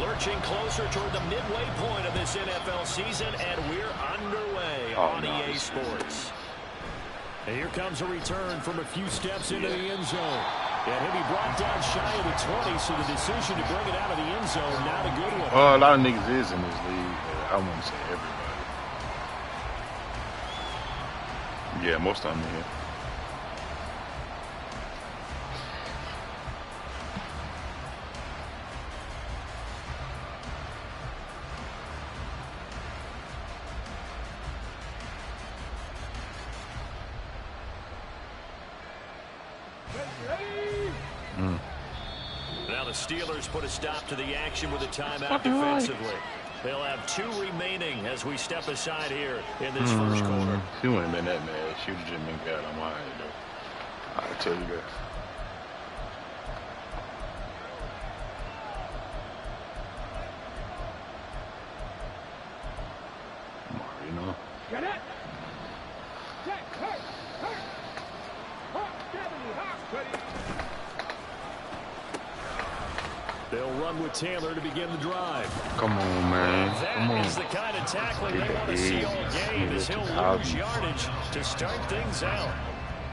Lurching closer toward the midway point of this NFL season, and we're underway on EA Sports. And here comes a return from a few steps into the end zone. And he'll be brought down shy of the 20, so the decision to bring it out of the end zone, not a good one. A lot of niggas is in this league. I wouldn't say everybody. Yeah, most of them in here. Now the Steelers put a stop to the action with a timeout defensively. They'll have 2 remaining as we step aside here in this first quarter. She wouldn't have been that mad. She would have just been got on my head, though. I'll tell you that. You know. Get it! They'll run with Taylor to begin the drive. Come on, man. Come on. That is the kind of tackling they want to see all game as he'll lose yardage to start things out.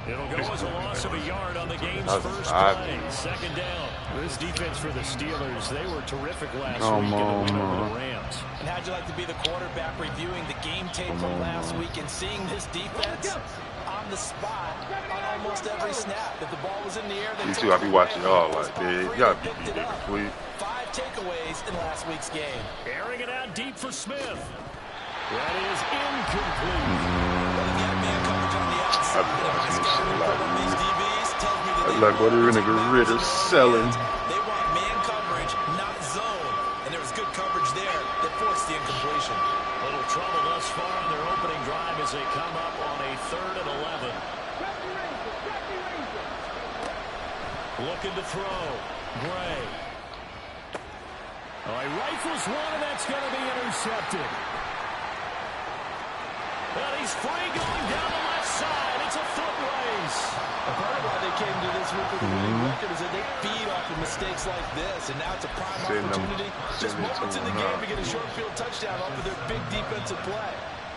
It'll go as a loss of a yard on the game's first play. Second down. This defense for the Steelers, they were terrific last week in the win over the Rams. And how'd you like to be the quarterback reviewing the game tape from last week and seeing this defense on the spot on almost every snap? If the ball was in the air, you too, I be watching y'all like, man, y'all be getting it, please. 5 takeaways in last week's game. Airing it out deep for Smith. That is incomplete. Like what are in the grid of selling. They want man coverage, not zone. And there was good coverage there that forced the incompletion. Little trouble thus far on their opening drive as they come up on a 3rd and 11. Looking to throw. Gray. All right, rifles one, and that's going to be intercepted. And he's free going down the left side. It's a foot race. A part of why they came to this week with a winning record is that they feed off of mistakes like this, and now it's a prime opportunity. Just moments in the game to get a short field touchdown off of their big defensive play.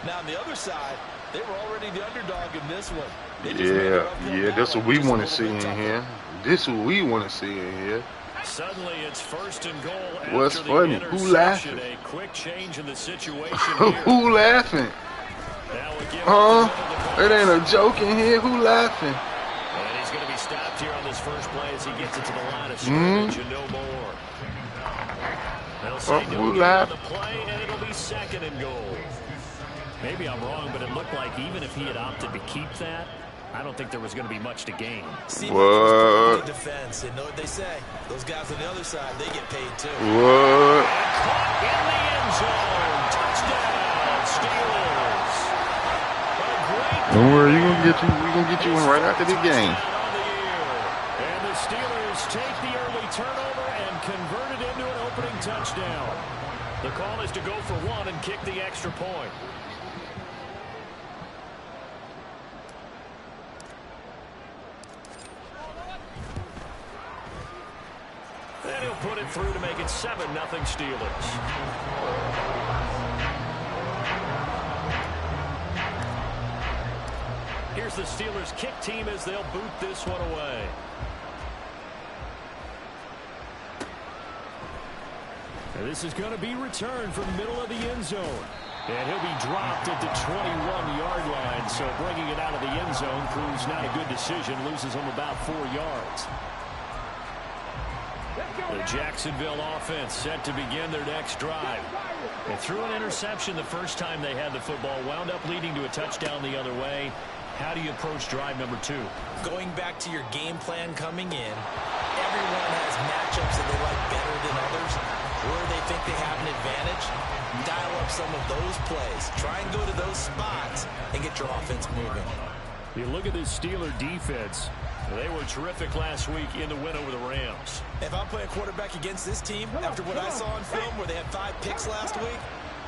Now on the other side, they were already the underdog in this one. Yeah, that's what we want to see in here. This is what we want to see in here. Suddenly it's 1st and goal. What's funny? Who laughing? A quick change in the situation. Who laughing? It ain't a joke in here. Who laughing? And he's going to be stopped here on this first play as he gets it to the line of scrimmage and no more. They'll say no on the play, and it'll be 2nd and goal. Maybe I'm wrong, but it looked like even if he had opted to keep that, I don't think there was going to be much to gain. What? Defense, and know what they say. Those guys on the other side, they get paid too. What? And caught in the end zone. Touchdown, Steelers. Don't worry, we're gonna get you one right after the game. And the Steelers take the early turnover and convert it into an opening touchdown. The call is to go for 1 and kick the extra point. And he'll put it through to make it 7-0 Steelers. Here's the Steelers kick team as they'll boot this one away. And this is going to be returned from the middle of the end zone. And he'll be dropped at the 21-yard line. So bringing it out of the end zone proves not a good decision. Loses him about 4 yards. The Jacksonville offense set to begin their next drive. They threw an interception the first time they had the football, wound up leading to a touchdown the other way. How do you approach drive number 2? Going back to your game plan coming in, everyone has matchups that they like better than others, where they think they have an advantage. Dial up some of those plays. Try and go to those spots and get your offense moving. You look at this Steeler defense. They were terrific last week in the win over the Rams. If I'm playing quarterback against this team, after what I saw on film where they had 5 picks last week,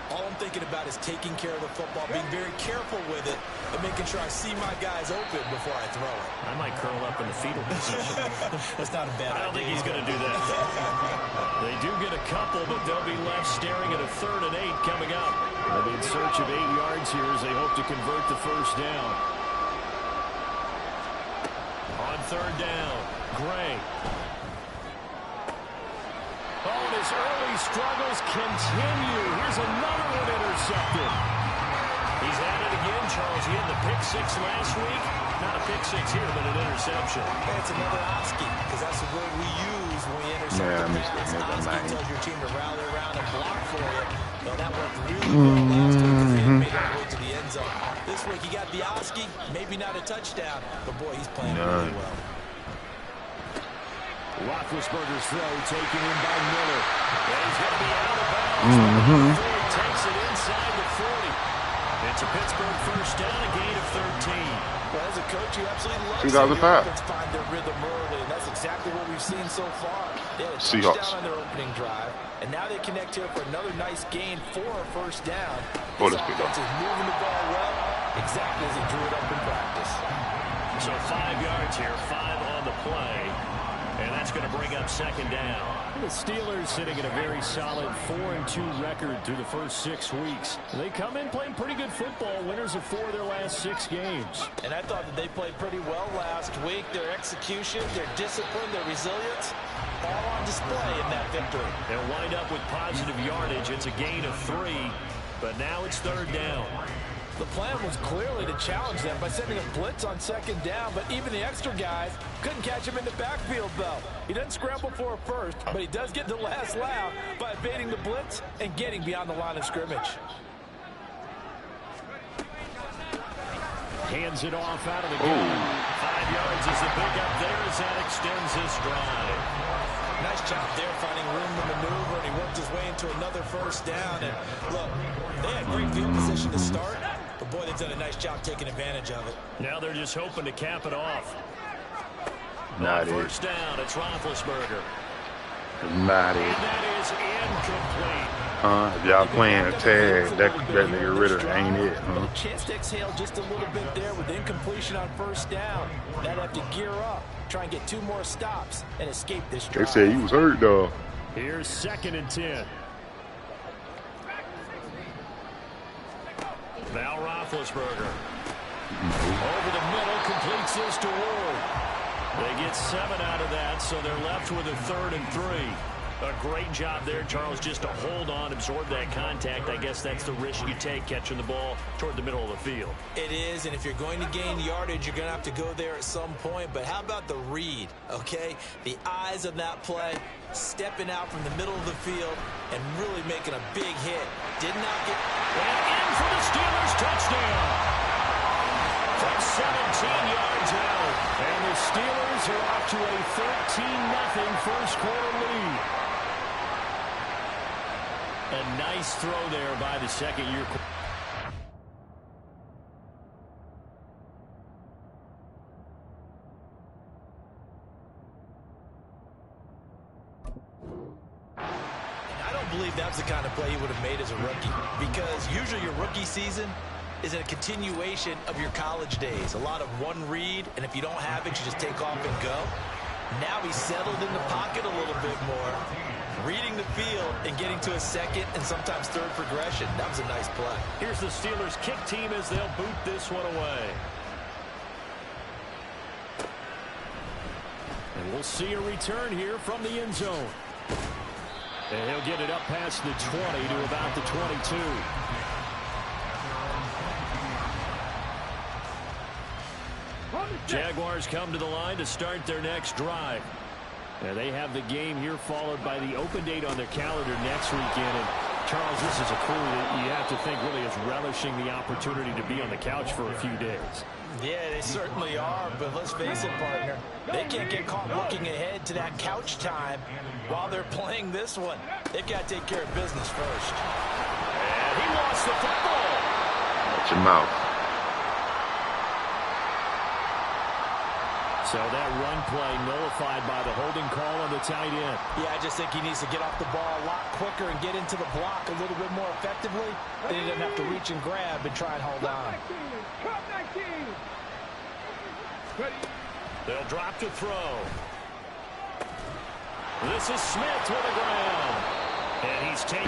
all I'm thinking about is taking care of the football, being very careful with it, and making sure I see my guys open before I throw it. I might curl up in the fetal position. That's not a bad idea. I don't think he's going to do that. They do get a a couple, but they'll be left staring at a 3rd and 8 coming up. They'll be in search of 8 yards here as they hope to convert the first down. On 3rd down, Gray. Oh, and his early struggles continue. Here's another one intercepted. He's at it again, Charles. He had the pick 6 last week. Not a pick 6 here, but an interception. It's another Oski, because that's the word we use when we intercept the pass. Oski tells your team to rally around and block for you. Well, that worked really well last week because he made that way to the end zone. This week he got the Oski, maybe not a touchdown, but boy, he's playing really well. Roethlisberger's throw taken in by Miller. And he's going to be out of bounds. Takes it inside the 40. It's a Pittsburgh first down, a gain of 13. Well, as a coach, you absolutely love seeing your offense find their rhythm early, and that's exactly what we've seen so far. They had a touchdown on their opening drive, and now they connect here for another nice gain for a first down. This offense is moving the ball well, exactly as he drew it up in practice. So 5 yards here, 5 on the play. And that's going to bring up 2nd down. The Steelers sitting at a very solid 4-2 record through the first 6 weeks. They come in playing pretty good football, winners of 4 of their last 6 games. And I thought that they played pretty well last week. Their execution, their discipline, their resilience, all on display in that victory. They'll wind up with positive yardage. It's a gain of 3, but now it's 3rd down. The plan was clearly to challenge them by sending a blitz on 2nd down, but even the extra guys couldn't catch him in the backfield, though. He doesn't scramble for a first, but he does get the last laugh by evading the blitz and getting beyond the line of scrimmage. Hands it off out of the gun. 5 yards is the pickup there as that extends this drive. Nice job there finding room to maneuver, and he worked his way into another first down. And look, they had great field position to start, but boy, they've done a nice job taking advantage of it. Now they're just hoping to cap it off. Not first down, it's Roethlisberger. Not it. And that is incomplete. If y'all playing a tag, that nigga Ritter ain't it. Chance to exhale just a little bit there with incompletion on first down. They'd have to gear up, try and get 2 more stops, and escape this drive. They said he was hurt, though. Here's 2nd and 10. Now Roethlisberger. Over the middle, completes this to Ward. They get 7 out of that, so they're left with a 3rd and 3. A great job there, Charles, just to hold on, absorb that contact. I guess that's the risk you take, catching the ball toward the middle of the field. It is, and if you're going to gain yardage, you're going to have to go there at some point. But how about the read, okay? The eyes of that play, stepping out from the middle of the field and really making a big hit. Did not get... And in for the Steelers, touchdown. From 17 yards out. And the Steelers are off to a 13-0 first quarter lead. A nice throw there by the second-year quarterback. I don't believe that's the kind of play he would have made as a rookie, because usually your rookie season is a continuation of your college days. A lot of one read, and if you don't have it, you just take off and go. Now he's settled in the pocket a little bit more, reading the field and getting to a 2nd and sometimes 3rd progression. That was a nice play. Here's the Steelers kick team as they'll boot this one away. And we'll see a return here from the end zone. And he'll get it up past the 20 to about the 22. Jaguars come to the line to start their next drive. And they have the game here followed by the open date on their calendar next weekend. And Charles, this is a crew that you have to think really is relishing the opportunity to be on the couch for a few days. Yeah, they certainly are, but let's face it, partner. They can't get caught looking ahead to that couch time while they're playing this one. They've got to take care of business first. And he lost the football. Watch your mouth. So that run play nullified by the holding call on the tight end. Yeah, I just think he needs to get off the ball a lot quicker and get into the block a little bit more effectively. Then he doesn't have to reach and grab and try and hold on. They'll drop to throw. This is Smith with the ground.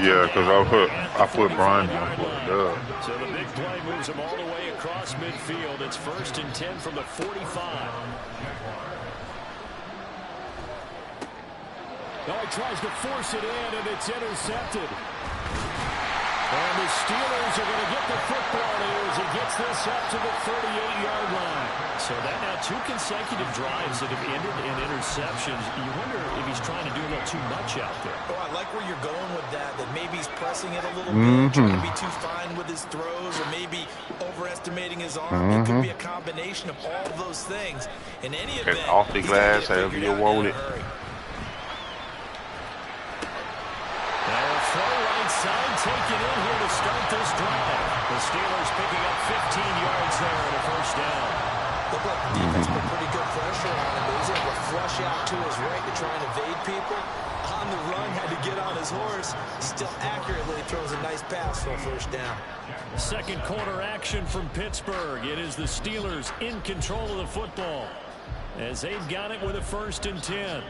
Yeah, because I put Brian down for a dub. So the big play moves him all the way across midfield. It's 1st and 10 from the 45. Oh, he tries to force it in, and it's intercepted. And the Steelers are going to get the football here as he gets this up to the 38-yard line. So that now 2 consecutive drives that have ended in interceptions. You wonder if he's trying to do a little too much out there. Oh, I like where you're going with that maybe he's pressing it a little bit, trying to be too fine with his throws, or maybe overestimating his arm. It could be a combination of all of those things. In any event, off the glass, however you want it. Side taken in here to start this drive. The Steelers picking up 15 yards there and a 1st down. Looked like the defense put pretty good pressure on him, but he's able to flush out to his right to try and evade people. On the run, had to get on his horse. Still accurately throws a nice pass for a 1st down. Second quarter action from Pittsburgh. It is the Steelers in control of the football as they've got it with a 1st and 10.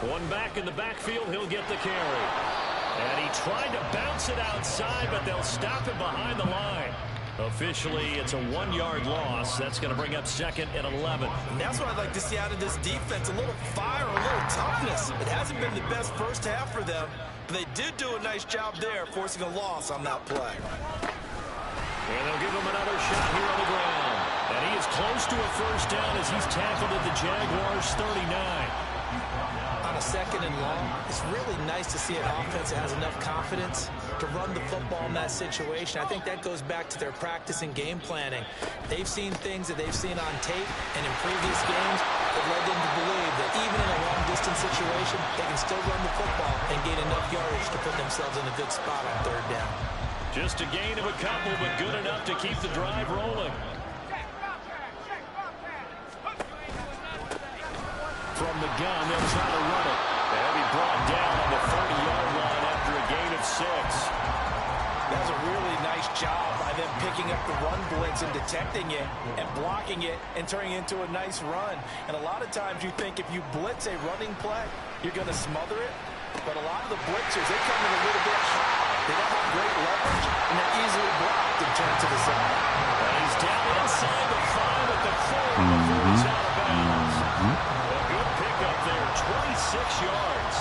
One back in the backfield, he'll get the carry. And he tried to bounce it outside, but they'll stop him behind the line. Officially, it's a 1-yard loss. That's going to bring up 2nd and 11. And that's what I'd like to see out of this defense. A little fire, a little toughness. It hasn't been the best first half for them, but they did do a nice job there, forcing a loss on that play. And they'll give him another shot here on the ground. And he is close to a 1st down as he's tackled at the Jaguars' 39. On a 2nd and long, it's really nice to see an offense that has enough confidence to run the football in that situation. I think that goes back to their practice and game planning. They've seen things that they've seen on tape and in previous games that led them to believe that even in a long-distance situation, they can still run the football and gain enough yardage to put themselves in a good spot on 3rd down. Just a gain of a couple, but good enough to keep the drive rolling. From the gun, they'll try to run it. They'll be brought down on the 30-yard line after a gain of 6. That was a really nice job by them picking up the run blitz and detecting it and blocking it and turning it into a nice run. And a lot of times you think if you blitz a running play, you're going to smother it. But a lot of the blitzers, they come in a little bit high. They don't have great leverage, and they're easily blocked and turned to the side. And he's down inside the 5 at the 4 before he's out of bounds. A good pickup there, 26 yards.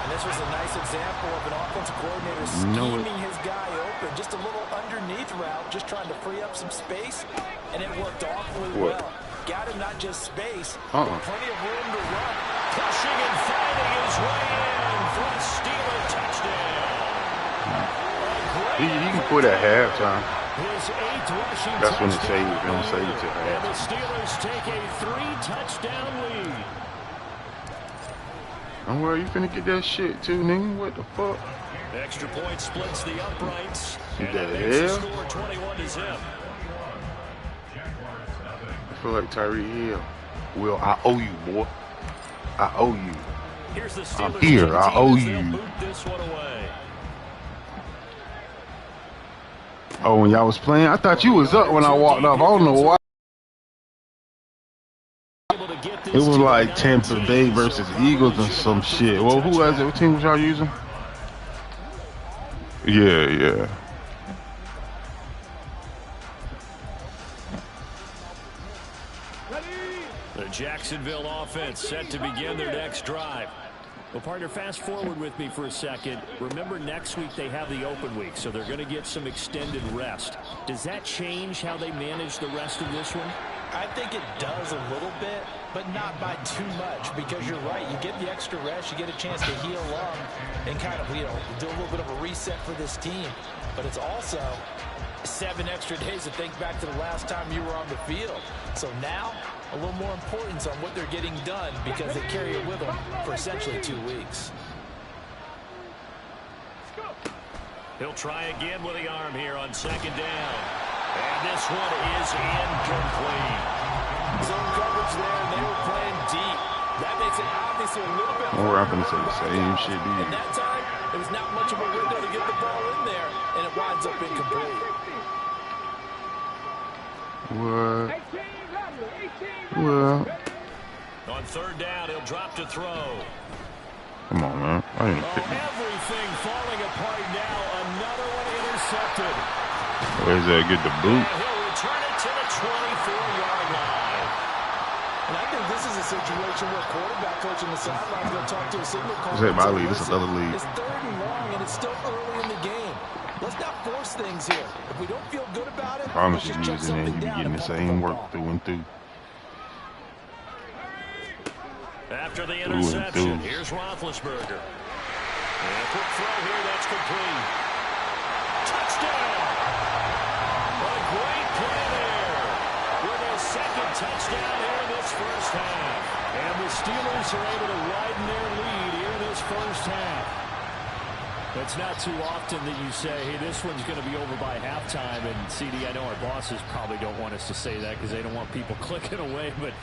And this was a nice example of an offensive coordinator scheming his guy open. Just a little underneath route, just trying to free up some space, and it worked awfully well. Got him not just space, but plenty of room to run. Pushing and fighting his way in for a Steeler touchdown. You can put at halftime. His 8th rushing That's when it touchdown. saves. They don't save it to And the halftime. Steelers take a 3-touchdown lead. Don't worry, you finna get that shit too, nigga. What the fuck? Extra point splits the uprights. What And the that makes the hell? score 21-0. I feel like Tyreek Hill. Will, I owe you, boy. I owe you. Here's the I'm Steelers here. I owe as they'll you. boot this one away. Oh, when y'all was playing? I thought you was up when I walked up. I don't know why. It was like Tampa Bay versus Eagles and some shit. Well, who was it? What team was y'all using? Yeah. The Jacksonville offense set to begin their next drive. Well, partner, fast forward with me for a second. Remember, next week they have the open week, so they're going to get some extended rest. Does that change how they manage the rest of this one? I think it does a little bit, but not by too much, because you're right. You get the extra rest, you get a chance to heal up and kind of, do a little bit of a reset for this team. But it's also 7 extra days to think back to the last time you were on the field. So now, a little more importance on what they're getting done, because they carry it with them for essentially 2 weeks. He'll try again with the arm here on 2nd down. And this one is incomplete. Zone coverage there, and they were playing deep. That makes it obviously a little bit Or I'm gonna say the same shit, And that time, it was not much of a window to get the ball in there. and it winds up incomplete. What? Well. On third down, he'll drop to throw. Come on, man. I ain't everything falling apart now. Another one intercepted. Where's that? Get the boot. And he'll return it to the 24-yard line. And I think this is a situation where quarterback coach in the sideline going to talk to a signal caller. This ain't my lead. This is another lead. It's third and long, and it's still early in the game. Let's not force things here. If we don't feel good about it, I promise you, he was in there. He be getting the same work through and through. After the interception, here's Roethlisberger. And a quick throw here, that's complete. Touchdown! A great play there with a second touchdown here in this first half. And the Steelers are able to widen their lead here in this first half. It's not too often that you say, hey, this one's going to be over by halftime. And, CD, I know our bosses probably don't want us to say that because they don't want people clicking away, but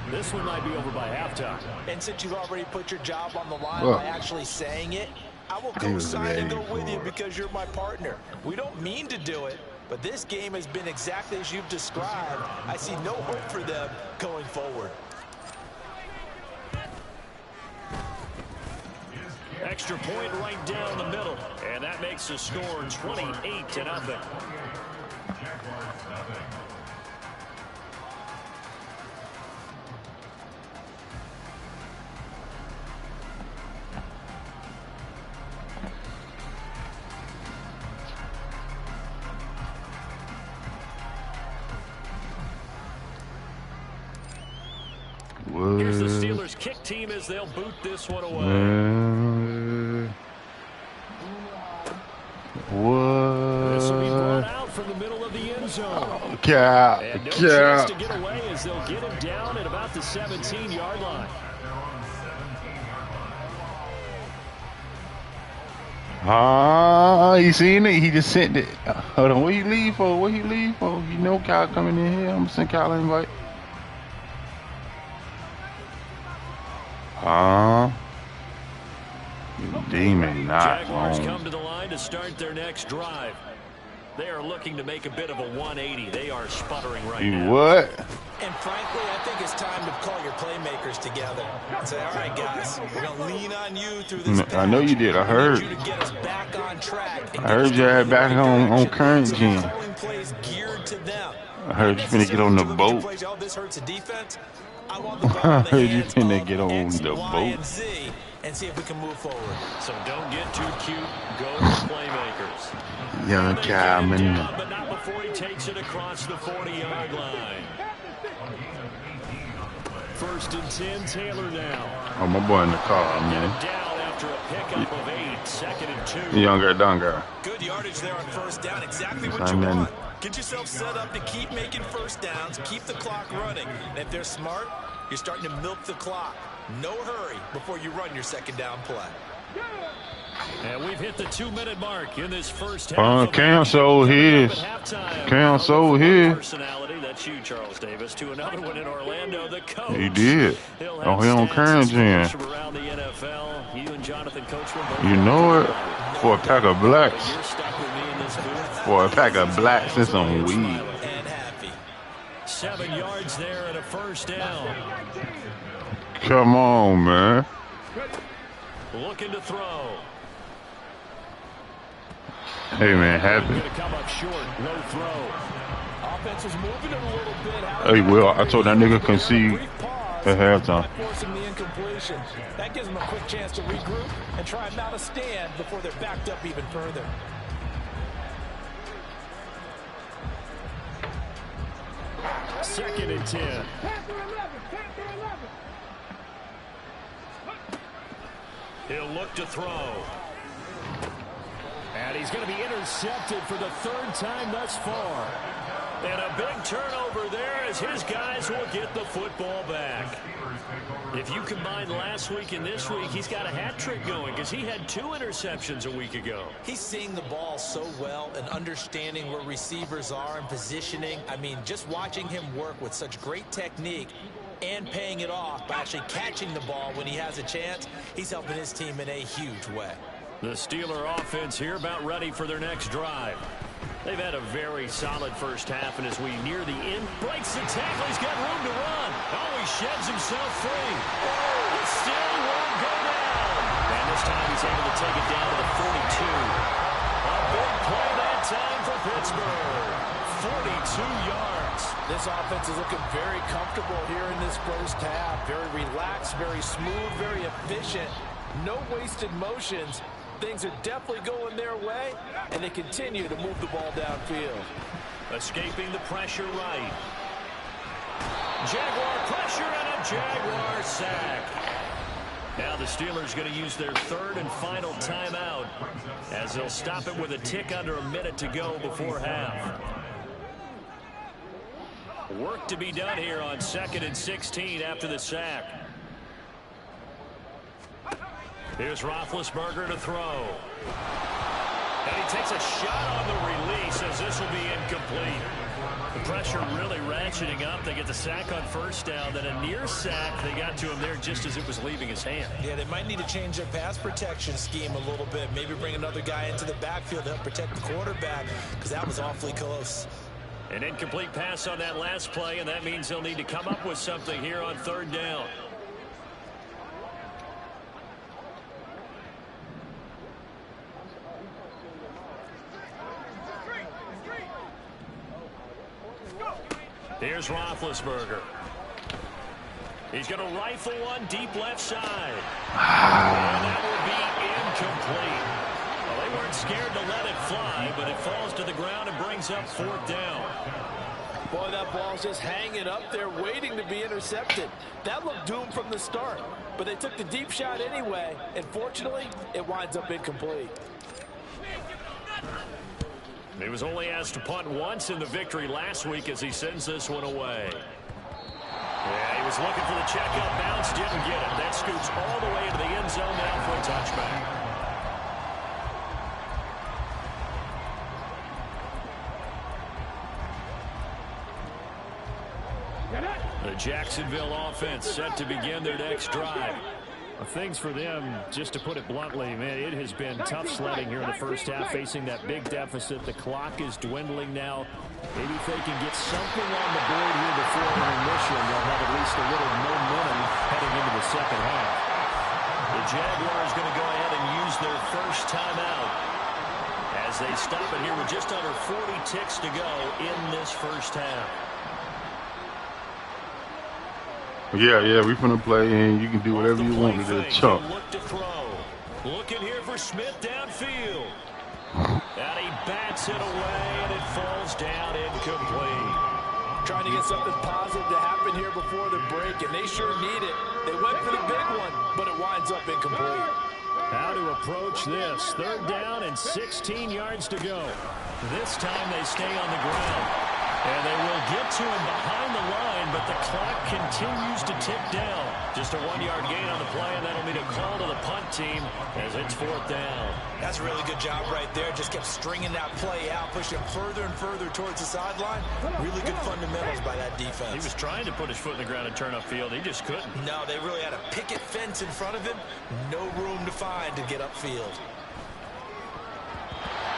this one might be over by halftime. And since you've already put your job on the line by actually saying it, I will co-sign and go with you because you're my partner. We don't mean to do it, but this game has been exactly as you've described. I see no hope for them going forward. Extra point right down the middle, and that makes the score 28-0. Here's the Steelers kick team as they'll boot this one away. This will be brought out from the middle of the end zone. And no chance to get away as they'll get him down at about the 17-yard line. You seen it? He just sent it. Hold on, where you leave for? Where you leave for? You know Kyle coming in here. I'm gonna send Kyle an invite. Demon not Jaguars come to the line to start their next drive. They are looking to make a bit of a 180. They are sputtering right now. What? And frankly, I think it's time to call your playmakers together and say, all right, guys, we're going to lean on you through this patch. I know you did. I heard. You to get us back on track. I heard you had back on current gen. Geared to them. I heard you finna get on the boat. Oh, this hurts the defense. I heard you finna get on the boat. And see if we can move forward. So don't get too cute. Go to the playmakers. Young Kyle, man. But not before he takes it across the 40-yard line. First and 10, Taylor now. Oh, my boy in the car, man. Down after a pickup of 8, second and 2. Younger Dunga. Good yardage there on first down. Exactly what you want. Get yourself set up to keep making first downs, keep the clock running. And if they're smart, you're starting to milk the clock. No hurry before you run your second down play. And we've hit the 2-minute mark in this first half. Cancel his. Cancel his. Personality, that's you, Charles Davis, to another one in Orlando. The coach. He did. Oh, he on current gen. Around the NFL. You and Jonathan Coachman. You know it. For a pack of blacks. For a pack of blacks and some weed. 7 yards there and a first down. Come on, man. Looking to throw. Hey, man, happy. Come up short, low throw. Offense is moving it a little bit. Hey, Will, I told that nigga concede at halftime. Forcing the incompletion. That gives them a quick chance to regroup and try and mount a stand before they're backed up even further. Second and 10. He'll look to throw. And he's going to be intercepted for the third time thus far. And a big turnover there as his guys will get the football back. If you combine last week and this week, he's got a hat trick going because he had 2 interceptions a week ago. He's seeing the ball so well and understanding where receivers are and positioning. I mean, just watching him work with such great technique and paying it off by actually catching the ball when he has a chance, he's helping his team in a huge way. The Steeler offense here about ready for their next drive. They've had a very solid first half, and as we near the end, breaks the tackle. He's got room to run. Oh, he sheds himself free. Oh, it still won't go down. And this time he's able to take it down to the 42. A big play that time for Pittsburgh. 42 yards. This offense is looking very comfortable here in this first half. Very relaxed, very smooth, very efficient. No wasted motions. Things are definitely going their way, and they continue to move the ball downfield. Escaping the pressure right. Jaguar pressure and a Jaguar sack. Now the Steelers going to use their third and final timeout as they'll stop it with a tick under a minute to go before half. Work to be done here on 2nd and 16 after the sack. Here's Roethlisberger to throw. And he takes a shot on the release as this will be incomplete. The pressure really ratcheting up. They get the sack on first down. Then a near sack. They got to him there just as it was leaving his hand. Yeah, they might need to change their pass protection scheme a little bit. Maybe bring another guy into the backfield to help protect the quarterback, because that was awfully close. An incomplete pass on that last play, and that means they'll need to come up with something here on 3rd down. Here's Roethlisberger. He's going to rifle one deep left side. And that will be incomplete. Well, they weren't scared to let it fly, but it falls to the ground and brings up 4th down. Boy, that ball's just hanging up there waiting to be intercepted. That looked doomed from the start, but they took the deep shot anyway, and fortunately, it winds up incomplete. He was only asked to punt once in the victory last week as he sends this one away. Yeah, he was looking for the checkout bounce, didn't get it. That scoots all the way into the end zone now for a touchback. The Jacksonville offense set to begin their next drive. Things for them, just to put it bluntly, man, it has been tough sledding here in the first half, facing that big deficit. The clock is dwindling now. Maybe if they can get something on the board here before intermission, they'll have at least a little momentum heading into the second half. The Jaguars going to go ahead and use their first timeout as they stop it here with just under 40 ticks to go in this first half. Yeah, we finna play, and you can do whatever you want to the chunk. Look to throw. Looking here for Smith downfield. And he bats it away, and it falls down incomplete. Trying to get something positive to happen here before the break, and they sure need it. They went for the big one, but it winds up incomplete. How to approach this. 3rd down and 16 yards to go. This time they stay on the ground. And they will get to him behind the line, but the clock continues to tick down. Just a 1-yard gain on the play, and that'll mean a call to the punt team as it's 4th down. That's a really good job right there. Just kept stringing that play out, pushing further and further towards the sideline. Really good fundamentals by that defense. He was trying to put his foot in the ground and turn upfield. He just couldn't. No, they really had a picket fence in front of him. No room to find to get upfield.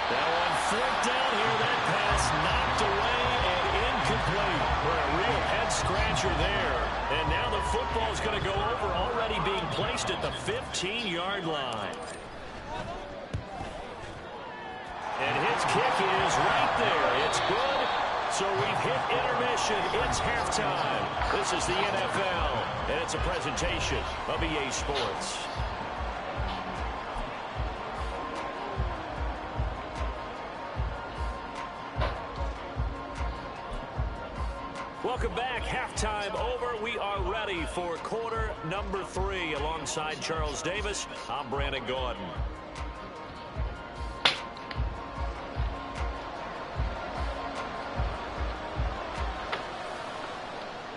That one flipped down here. That pass knocked away and incomplete. For a real head-scratcher there. And now the football is going to go over, already being placed at the 15-yard line. And his kick is right there. It's good. So we've hit intermission. It's halftime. This is the NFL, and it's a presentation of EA Sports. Welcome back. Halftime over. We are ready for quarter number 3. Alongside Charles Davis, I'm Brandon Gordon.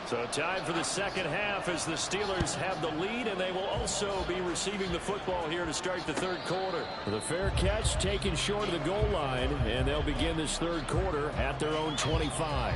So time for the second half as the Steelers have the lead, and they will also be receiving the football here to start the third quarter. The fair catch taken short of the goal line, and they'll begin this third quarter at their own 25.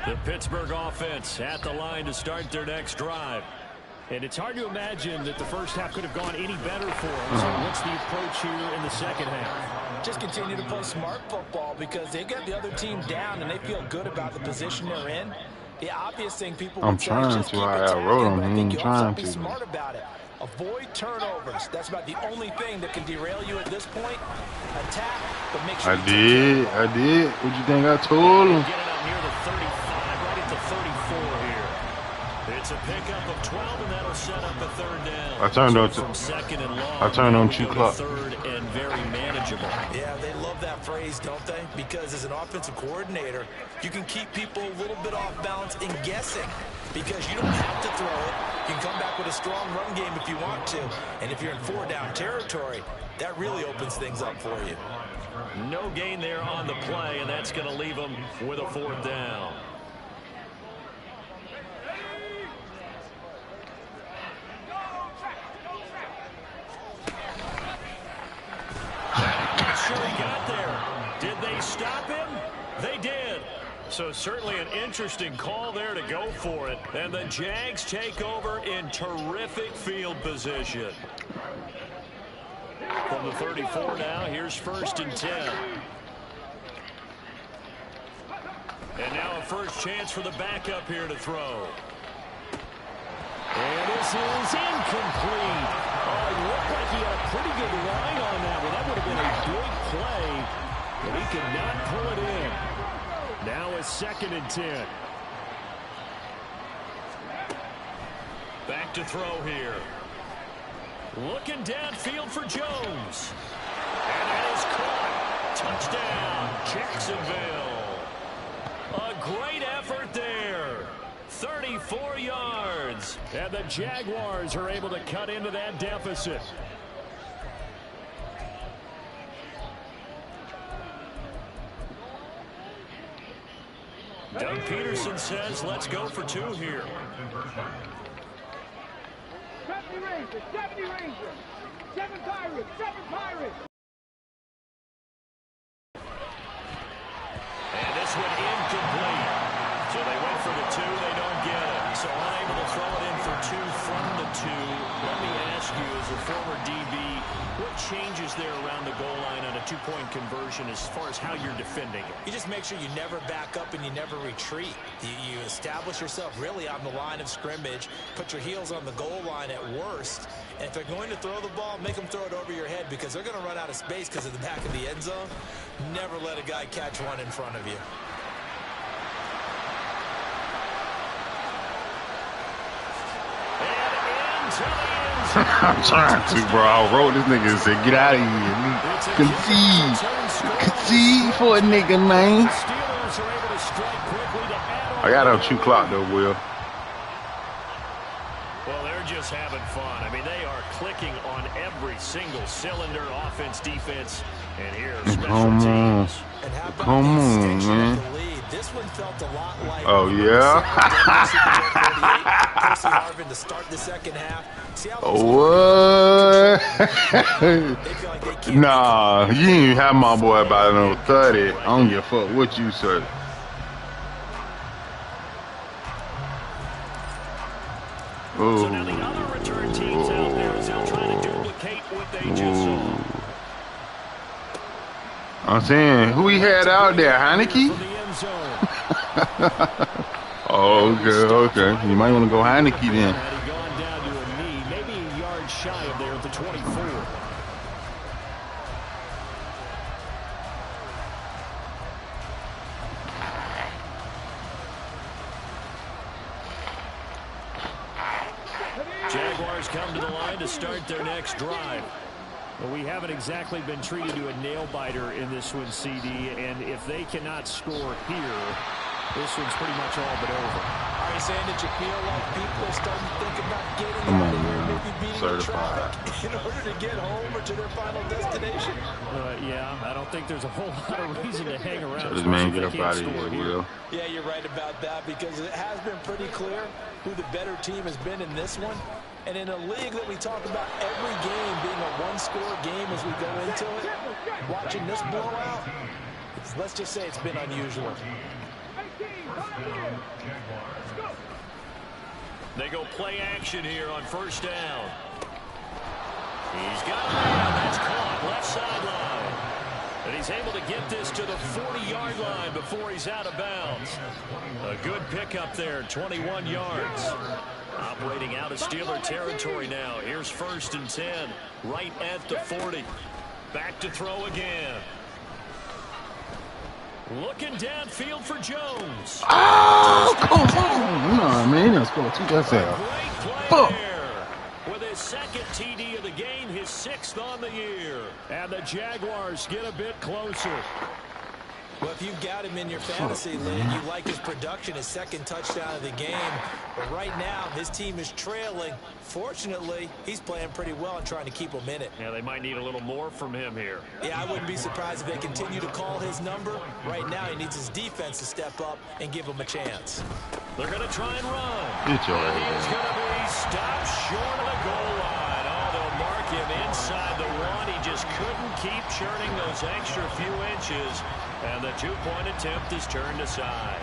The Pittsburgh offense at the line to start their next drive. And it's hard to imagine that the first half could have gone any better for them. So what's the approach here in the second half? Just continue to play smart football because they got the other team down and they feel good about the position they're in. The obvious thing people would say is just keep attacking, but I think you also have to be smart about it. Avoid turnovers. That's about the only thing that can derail you at this point. Attack, but make sure I did. What you think I told him? Get it up near the 35, right at the 34 here. It's a pickup of 12, and that'll set up a third down. I turned on from second and long. I turned on 2 clock. Third and very manageable. Yeah, they love that phrase, don't they? Because as an offensive coordinator, you can keep people a little bit off balance and guessing because you don't have to throw it. You can come back with a strong run game if you want to. And if you're in 4-down territory, that really opens things up for you. No gain there on the play, and that's going to leave them with a fourth down. Not sure he got there. Did they stop him? They did. So certainly an interesting call there to go for it. And the Jags take over in terrific field position. From the 34 now, here's 1st and 10. And now a first chance for the backup here to throw. And this is incomplete. Oh, it looked like he had a pretty good line on that one. That would have been a big play, but he could not pull it in. Now a 2nd and 10. Back to throw here. Looking downfield for Jones. And that is caught. Touchdown, Jacksonville. A great effort there. 34 yards. And the Jaguars are able to cut into that deficit. Doug Peterson says, let's go for 2 here. 70 Rangers, 70 Rangers, 7 Pirates, 7 Pirates. And this one incomplete. So they went for the 2, they don't get it. So unable to throw it in for 2 from the 2. Let me ask you, as a former DB, what changes there around the goal line on a 2-point conversion as far as how you're defending it? You just make sure you never back up and you never retreat. You establish yourself really on the line of scrimmage, put your heels on the goal line at worst, and if they're going to throw the ball, make them throw it over your head because they're going to run out of space because of the back of the end zone. Never let a guy catch one in front of you. I'm trying to, bro. I wrote this nigga and said, get out of here. Concede for a nigga, man. I got a 2 clock, though, Will. Well, they're just having fun. I mean, they are clicking on every single cylinder, offense, defense, and here special teams. Come on, man. This one felt a lot like to start the second half. What? Nah, you didn't even have my boy about no 30. I don't give a fuck what you say. So now the other return teams out there is they'll try to duplicate what they just saw. I'm saying, who he had out there? Heineke? Oh, okay. You might want to go Heineke then. Had he gone down to a knee, maybe a yard shy of there at the 24. Jaguars come to the line to start their next drive. Well, we haven't exactly been treated to a nail-biter in this one, CD, and if they cannot score here, this one's pretty much all but over. Are you saying that you feel like people are starting to think about getting out of here, maybe beating the traffic in order to get home or to their final destination? Yeah, I don't think there's a whole lot of reason to hang around. So this man get up out of here, Will. Yeah, you're right about that because it has been pretty clear who the better team has been in this one. And in a league that we talk about every game being a one-score game as we go into it, watching this blowout, let's just say it's been unusual. They go play action here on first down. He's got a man. That's caught left sideline. And he's able to get this to the 40-yard line before he's out of bounds. A good pickup there, 21 yards. Operating out of Steeler territory now. Here's 1st and 10, right at the 40. Back to throw again. Looking downfield for Jones. Oh, come on. No, man, he done scored 2 touchdowns. Fuck. With his 2nd TD of the game, his 6th on the year. And the Jaguars get a bit closer. Well, if you've got him in your fantasy league, you like his production, his 2nd touchdown of the game. But right now, his team is trailing. Fortunately, he's playing pretty well and trying to keep them in it. Yeah, they might need a little more from him here. Yeah, I wouldn't be surprised if they continue to call his number. Right now, he needs his defense to step up and give him a chance. They're going to try and run. Get your and ass he's going to be stopped short of the goal line. Oh, they'll mark him inside the 1. He just couldn't keep churning those extra few inches. And the 2-point attempt is turned aside.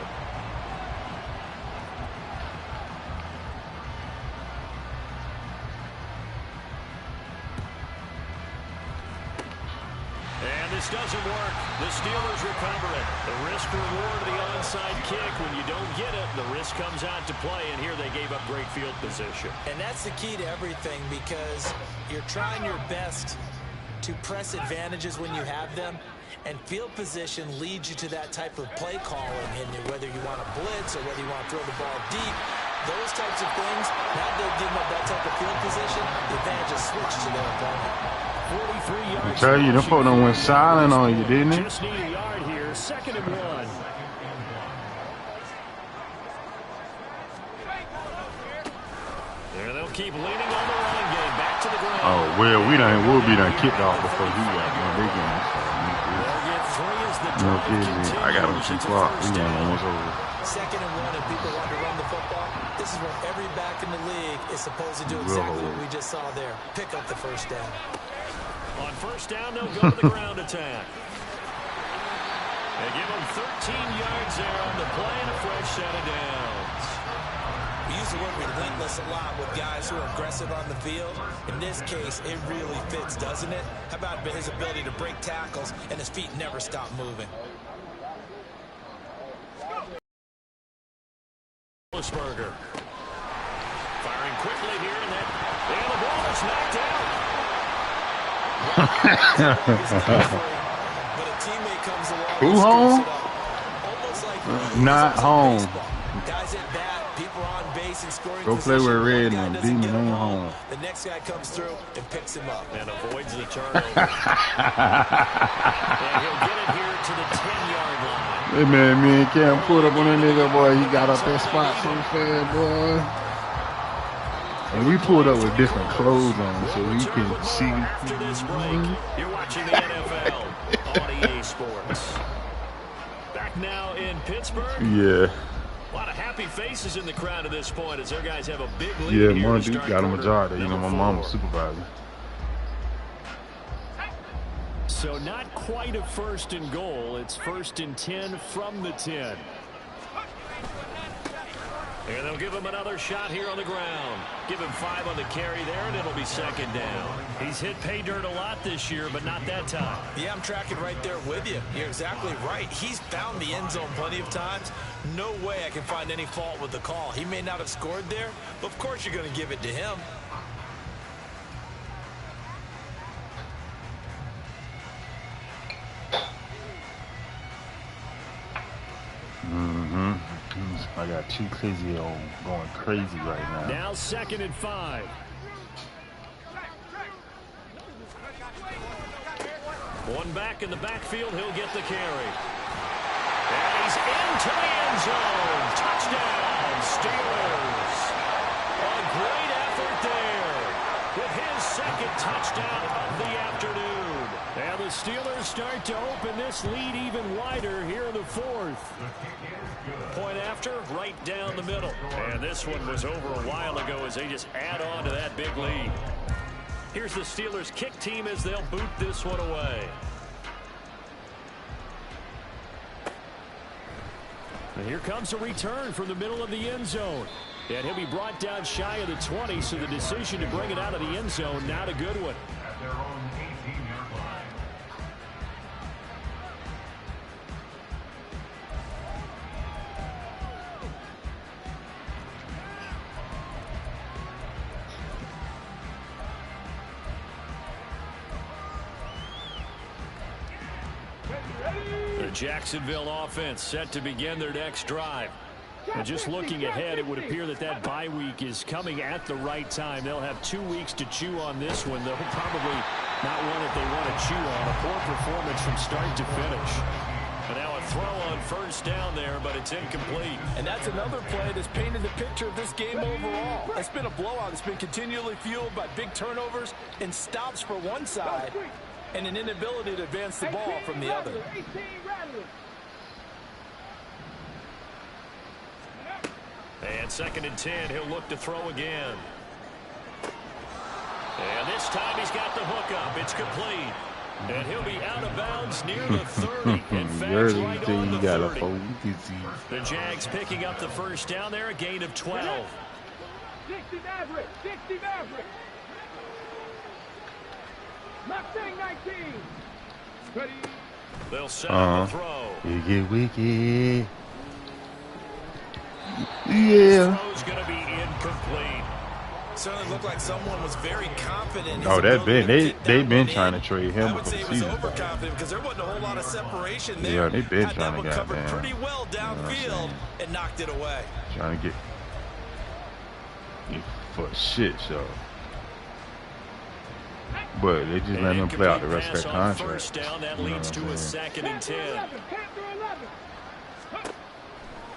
And this doesn't work. The Steelers recover it. The risk reward of the onside kick. When you don't get it, the risk comes out to play. And here they gave up great field position. And that's the key to everything, because you're trying your best to press advantages when you have them. And field position leads you to that type of play calling, and whether you want to blitz or whether you want to throw the ball deep, those types of things, now they're giving up that type of field position, the advantage is switched to their opponent. 43 yards. I tell you, them folks done went silent on you, didn't they? Just need a yard here, 2nd and 1. And they'll keep leaning on the run game, back to the ground. Oh, well, we'll be done kicked off before he got one big game. No kidding. I got him 2 o'clock. We got almost over. 2nd and 1, and people want to run the football. This is where every back in the league is supposed to do exactly what we just saw there. Pick up the first down. On first down, they'll go to the ground attack. They give him 13 yards there on the play and a fresh set of downs. We use the word relentless a lot with guys who are aggressive on the field. In this case, it really fits, doesn't it? How about his ability to break tackles and his feet never stop moving? Burger firing quickly here, and the ball is knocked out. But a teammate comes along. Who home? Almost like not home. Guys at bat, people on base and scoring. Go play with Red and them. Demon ain't home. The next guy comes through and picks him up and avoids the turnover. And he'll get it here to the 10-yard line. Hey man, can't put up on that nigga, boy. He got up that spot so fast, boy. And we pulled up with different clothes on so we can see. After this break, you're watching the NFL on EA Sports. Back now in Pittsburgh. Yeah. A lot of happy faces in the crowd at this point as their guys have a big lead. Yeah, my dude got him a job there. You know, my mom was supervisor. So not quite a 1st and goal. It's 1st and 10 from the 10. And they'll give him another shot here on the ground. Give him 5 on the carry there, and it'll be 2nd down. He's hit pay dirt a lot this year, but not that time. Yeah, I'm tracking right there with you. You're exactly right. He's found the end zone plenty of times. No way I can find any fault with the call. He may not have scored there, but of course you're going to give it to him. I got 2 crazy old going crazy right now. Now 2nd and 5. One back in the backfield, he'll get the carry. And he's into the end zone. Touchdown, Steelers. A great effort there with his 2nd touchdown of the afternoon. And the Steelers start to open this lead even wider here in the fourth. Point after, right down the middle. And this one was over a while ago as they just add on to that big lead. Here's the Steelers kick team as they'll boot this one away. And here comes a return from the middle of the end zone. And he'll be brought down shy of the 20, so the decision to bring it out of the end zone, not a good one. The Jacksonville offense set to begin their next drive. And just looking ahead, it would appear that that bye week is coming at the right time. They'll have 2 weeks to chew on this one. They'll probably not one that they want to chew on. A poor performance from start to finish. And now a throw on first down there, but it's incomplete. And that's another play that's painted the picture of this game overall. It's been a blowout. It's been continually fueled by big turnovers and stops for one side and an inability to advance the ball from the other. And 2nd and 10, he'll look to throw again. And this time he's got the hook up. It's complete. And he'll be out of bounds near the 30. In fact, right on the 30. The Jags picking up the first down there, a gain of 12. 60 Maverick, 60 Maverick. Mustang 19. Ready. They'll set up the throw. Wicked. Yeah. Throw's going to be incomplete. Certainly looked like someone was very confident. Oh, they've been trying to trade him. I would say it was overconfident because there wasn't a whole lot of separation there. Yeah, they've been trying to get covered pretty well downfield and knocked it away. Trying to get for shit show. But they just let him play out the rest of their contract. First down, that leads to a 2nd and 10.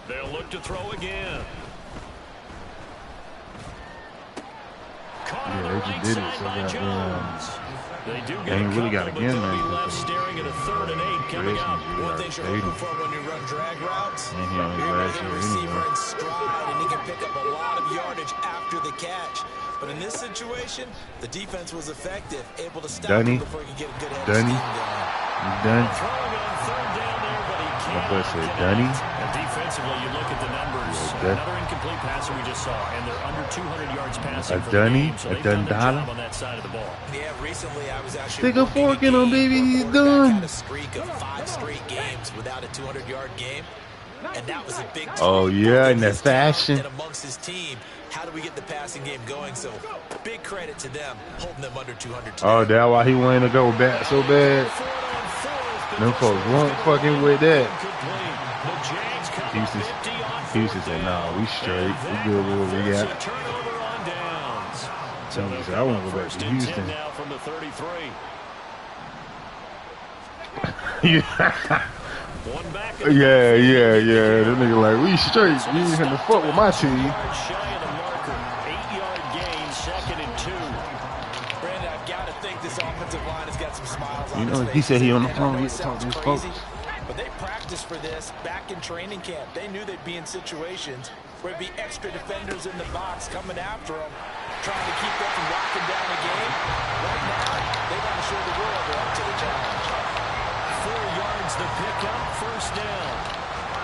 They'll look to throw again. Caught on the right side by Jones. They do get a couple, but they'll be left staring at a 3rd and 8 coming up. One thing you're looking for when you run drag routes, you're able to hit a receiver in stride, and he can pick up a lot of yardage after the catch. But in this situation, the defense was effective, able to stop him before he could get a good head of steam going. Done. Throwing on 3rd down there, but he can't. My boy said, Dunny. And defensively, you look at the numbers. Another incomplete pass that we just saw, and they're under 200 yards passing for the game, so they've done their job on that side of the ball. Yeah, recently I was actually stick a fork in him, baby. He's done. Had a streak of 5 straight games without a 200-yard game, and that was a big. Oh yeah, in that fashion. And amongst his team, how do we get the passing game going? So big credit to them, holding them under 200 today. Oh, that's why he wanted to go back so bad. Them folks weren't fucking with that. Houston said, nah, we straight. We good with what we got. So he said, I want to go back to Houston. Now from the 33. One back. Yeah. That nigga like, we straight. You ain't gonna fuck with my team. Shy of the marker. 8-yard gain, 2nd and 2. Brandon, I've got to think this offensive line has got some smiles on You know, his he face. said he on the And phone. I know He it talking to his sounds folks. crazy, but they practiced for this back in training camp. They knew they'd be in situations where it'd be extra defenders in the box coming after them, trying to keep them from locking down the game. Right now, they want to show the world they're up to the challenge. 4 yards the pickup, first down.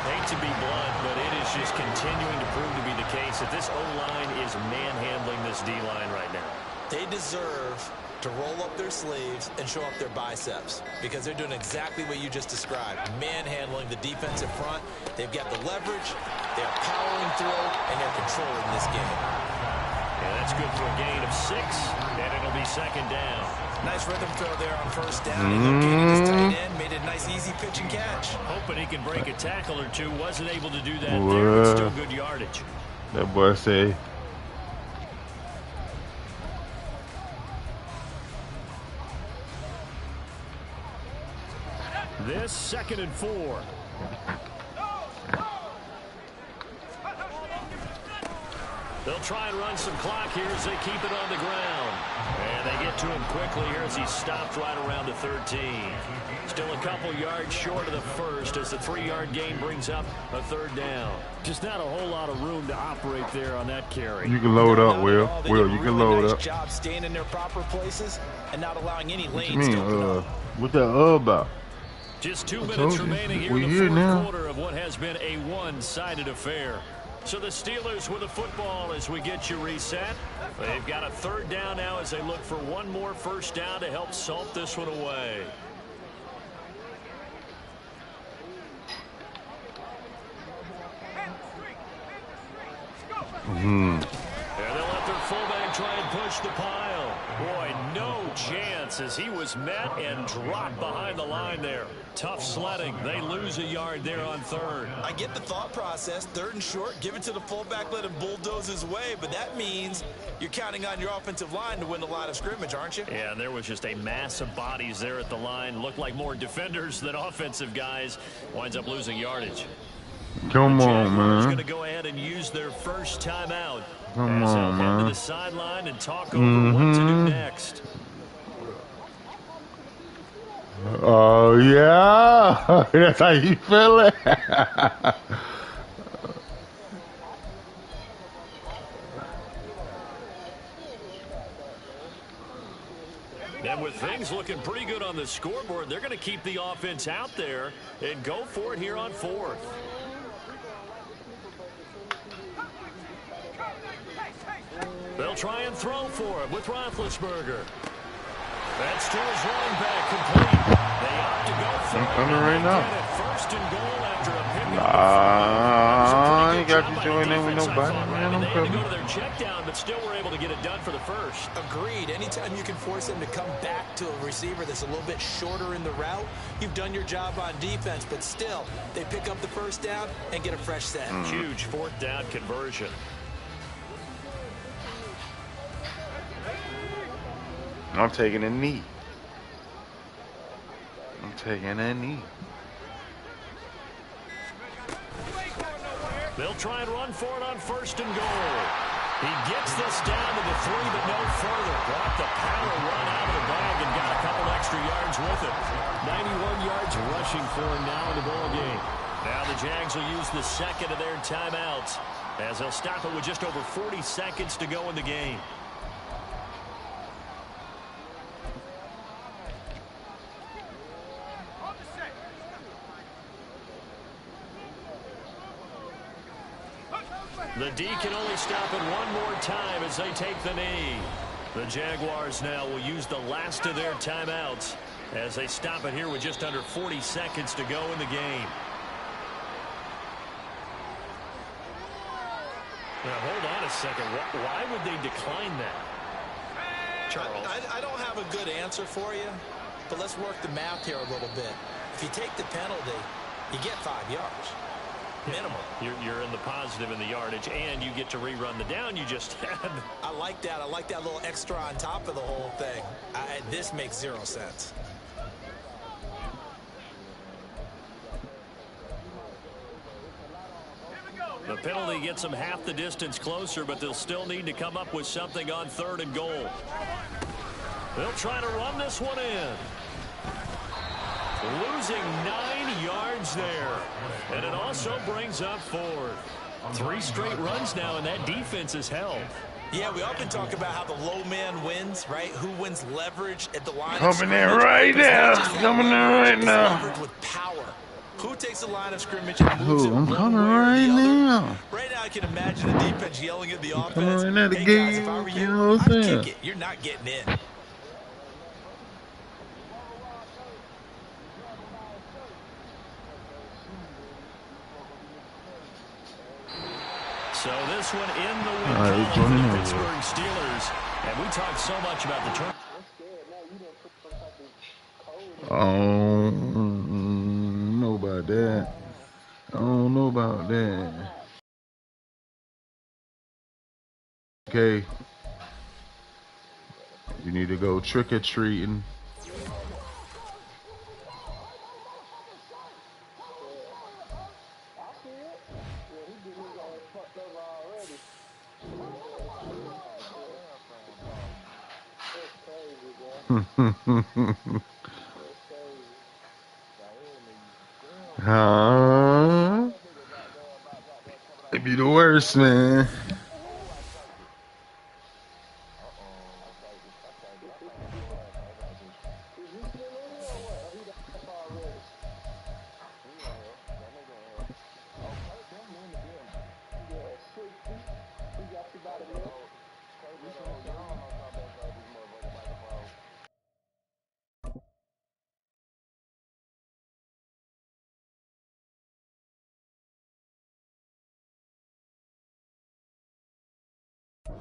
Hate to be blunt, but it is just continuing to prove to be the case that this O-line is manhandling this D-line right now. They deserve to roll up their sleeves and show up their biceps because they're doing exactly what you just described, manhandling the defensive front. They've got the leverage, they're powering through, and they're controlling this game. Yeah, that's good for a gain of 6, and it'll be 2nd down. Nice rhythm throw there on first down. Ended up getting his tight end, made it a nice easy pitch and catch. Hoping he can break a tackle or two. Wasn't able to do that there, but still good yardage. That boy say, this 2nd and 4. They'll try and run some clock here as they keep it on the ground. And they get to him quickly here as he stopped right around the 13. Still a couple yards short of the first as the 3-yard gain brings up a 3rd down. Just not a whole lot of room to operate there on that carry. You can load up, Will. Will, you can load up. Job staying in their proper places and not allowing any lanes What you mean, to open up. what that about? Just 2 minutes remaining here in the 4th quarter of what has been a one-sided affair. So the Steelers with the football as we get you reset. They've got a 3rd down now as they look for one more first down to help salt this one away. And they'll let their fullback try and push the pile. Boy, no chance as he was met and dropped behind the line there. Tough sledding. They lose a yard there on 3rd. I get the thought process. 3rd and short, give it to the fullback, let him bulldoze his way. But that means you're counting on your offensive line to win the line of scrimmage, aren't you? Yeah, and there was just a mass of bodies there at the line. Looked like more defenders than offensive guys. Winds up losing yardage. Come on, man. Going to go ahead and use their first timeout. Come on, man. To the sideline and talk over what to do next. Oh, yeah. That's how you feel it. And with things looking pretty good on the scoreboard, they're going to keep the offense out there and go for it here on 4th. They'll try and throw for it with Roethlisberger. That's to his running back, complete. They opt to go for I'm it. coming right now. 1st and goal after a pickup. I ain't got you join in with nobody, man. I'm They had to coming. go to their check down, but still were able to get it done for the first. Agreed. Anytime you can force them to come back to a receiver that's a little bit shorter in the route, you've done your job on defense. But still, they pick up the first down and get a fresh set. Huge 4th down conversion. I'm taking a knee. I'm taking a knee. They'll try and run for it on 1st and goal. He gets this down to the 3, but no further. Brought the power run out of the bag and got a couple extra yards with it. 91 yards rushing for him now in the ball game. Now the Jags will use the 2nd of their timeouts as they'll stop it with just over 40 seconds to go in the game. The D can only stop it one more time as they take the knee. The Jaguars now will use the last of their timeouts as they stop it here with just under 40 seconds to go in the game. Now, hold on a second. Why would they decline that? Charles? I don't have a good answer for you, but let's work the math here a little bit. If you take the penalty, you get 5 yards. Minimum. You're in the positive in the yardage, and you get to rerun the down you just had. I like that. I like that little extra on top of the whole thing. This makes 0 sense. The penalty gets them half the distance closer, but they'll still need to come up with something on 3rd and goal. They'll try to run this one in. Losing 9 yards there. And it also brings up 4th. 3 straight runs now, and that defense is held. Yeah, we often talk about how the low man wins, right? Who wins leverage at the line? Coming in right now. Coming in right now. Leverage with power. Who takes the line of scrimmage and moves it I'm one coming way or right the other? now. Right now, I can imagine the defense yelling at the offense. Coming right now to Hey get guys, you, if I were you you, know what I'm I'd saying? kick it. You're not getting in. So this one in the win All right, column for the over. Pittsburgh Steelers. And we talked so much about the turn. I don't know about that. I don't know about that. Okay. You need to go trick-or-treating. It'd be the worst, man.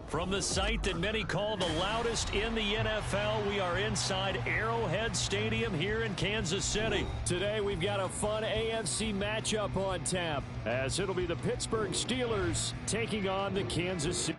From the site that many call the loudest in the NFL, we are inside Arrowhead Stadium here in Kansas City. Today we've got a fun AFC matchup on tap, as it'll be the Pittsburgh Steelers taking on the Kansas City.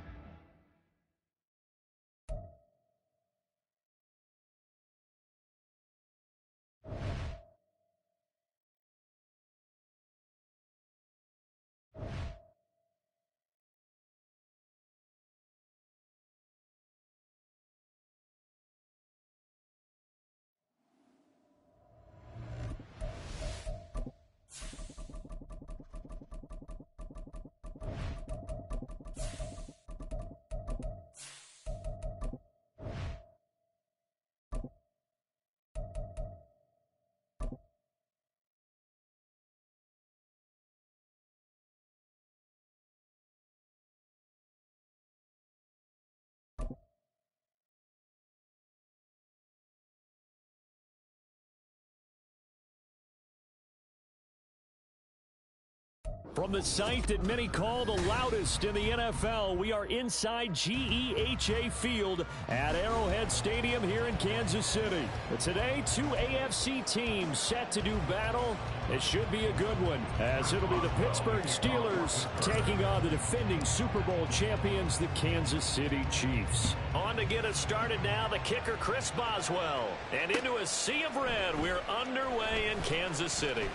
From the site that many call the loudest in the NFL, we are inside GEHA Field at Arrowhead Stadium here in Kansas City. But today, two AFC teams set to do battle. It should be a good one, as it'll be the Pittsburgh Steelers taking on the defending Super Bowl champions, the Kansas City Chiefs. On to get us started now, the kicker, Chris Boswell. And into a sea of red, we're underway in Kansas City.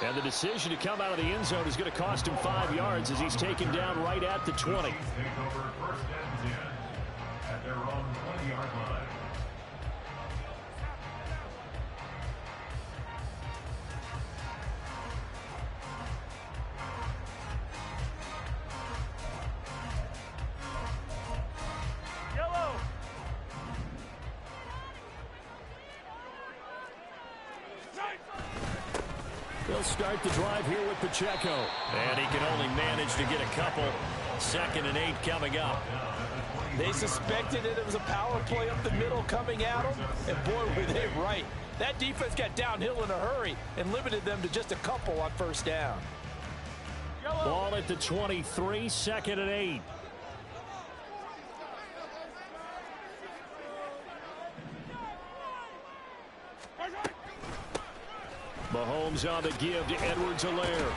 And the decision to come out of the end zone is going to cost him 5 yards as he's taken down right at the 20. They'll start the drive here with Pacheco. And he can only manage to get a couple. 2nd and 8 coming up. They suspected that it was a power play up the middle coming at them. And boy, were they right. That defense got downhill in a hurry and limited them to just a couple on first down. Ball at the 23, 2nd and 8. Mahomes on the give to Edwards-Helaire.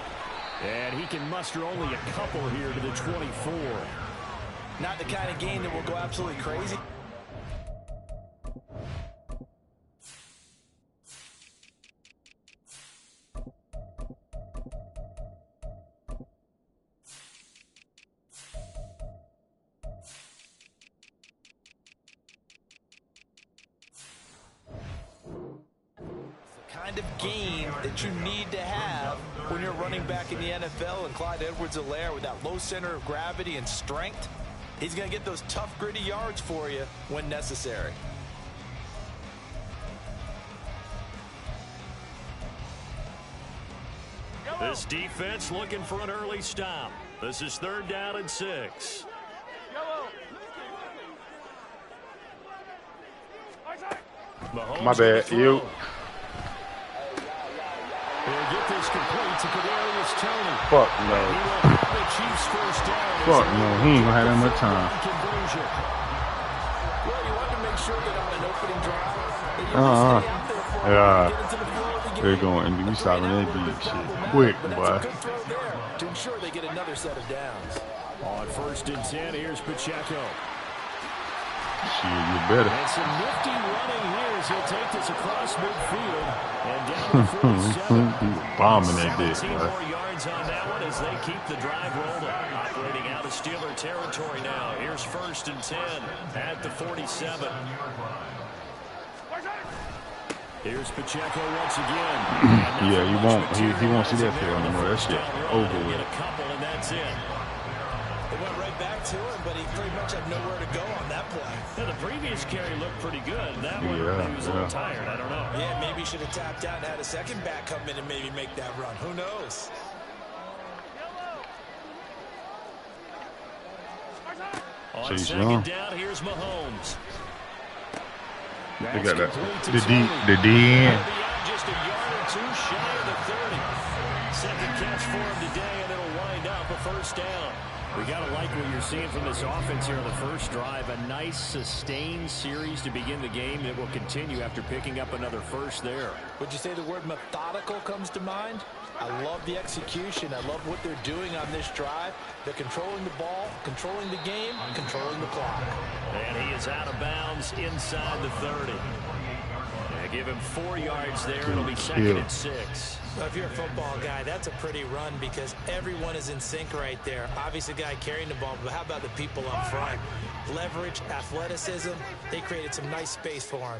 And he can muster only a couple here to the 24. Not the kind of game that will go absolutely crazy. Kind of game that you need to have when you're running back in the NFL, and Clyde Edwards-Helaire with that low center of gravity and strength, he's going to get those tough, gritty yards for you when necessary. This defense looking for an early stop. This is 3rd down and 6. My bad. You. They'll get this complete to Kadarius Toney. Fuck no. He will have the Chiefs first down. Fuck no. He ain't gonna have that much time. Conversion. Well, you want to make sure that on an opening drive, that you stay out there for Yeah. get into the flow of the game. They're going. We stopping that beat shit quick, But boy. that's a good throw there to ensure they get another set of downs. On 1st and 10, here's Pacheco. Shit, you better. And some nifty running here as he'll take this across midfield and down to the 47. He was bombing that dick, 17 boy. more yards on that one as they keep the drive rolling. Operating out of Steeler territory now. Here's 1st and 10 at the 47. Here's Pacheco once again. Yeah, he won't see that play anymore. That shit over Get with. a couple and that's it. They went right back to him, but he pretty much had nowhere to go on that play. Yeah, the previous carry looked pretty good. That one, he was a little tired. I don't know. Yeah, maybe he should have tapped out and had a second back come in and maybe make that run. Who knows? On second down, here's Mahomes. They got that. The D end. Just a yard or two shy of the 30. Second catch for him today, and it'll wind up a 1st down. We got to like what you're seeing from this offense here on the first drive. A nice, sustained series to begin the game that will continue after picking up another first there. Would you say the word methodical comes to mind? I love the execution. I love what they're doing on this drive. They're controlling the ball, controlling the game, controlling the clock. And he is out of bounds inside the 30. Give him 4 yards there. It'll be 2nd and 6. Well, if you're a football guy, that's a pretty run because everyone is in sync right there. Obviously, the guy carrying the ball, but how about the people up front? Leverage, athleticism. They created some nice space for him.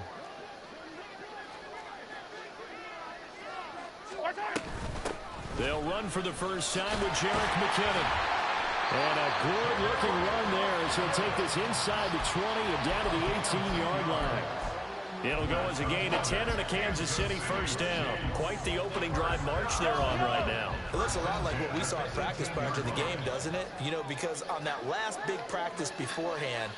They'll run for the first time with Jerick McKinnon. And a good-looking run there as he'll take this inside the 20 and down to the 18-yard line. It'll go as a gain of 10 and a Kansas City 1st down. Quite the opening drive march they're on right now. It looks a lot like what we saw in practice prior to the game, doesn't it? You know, because on that last big practice beforehand,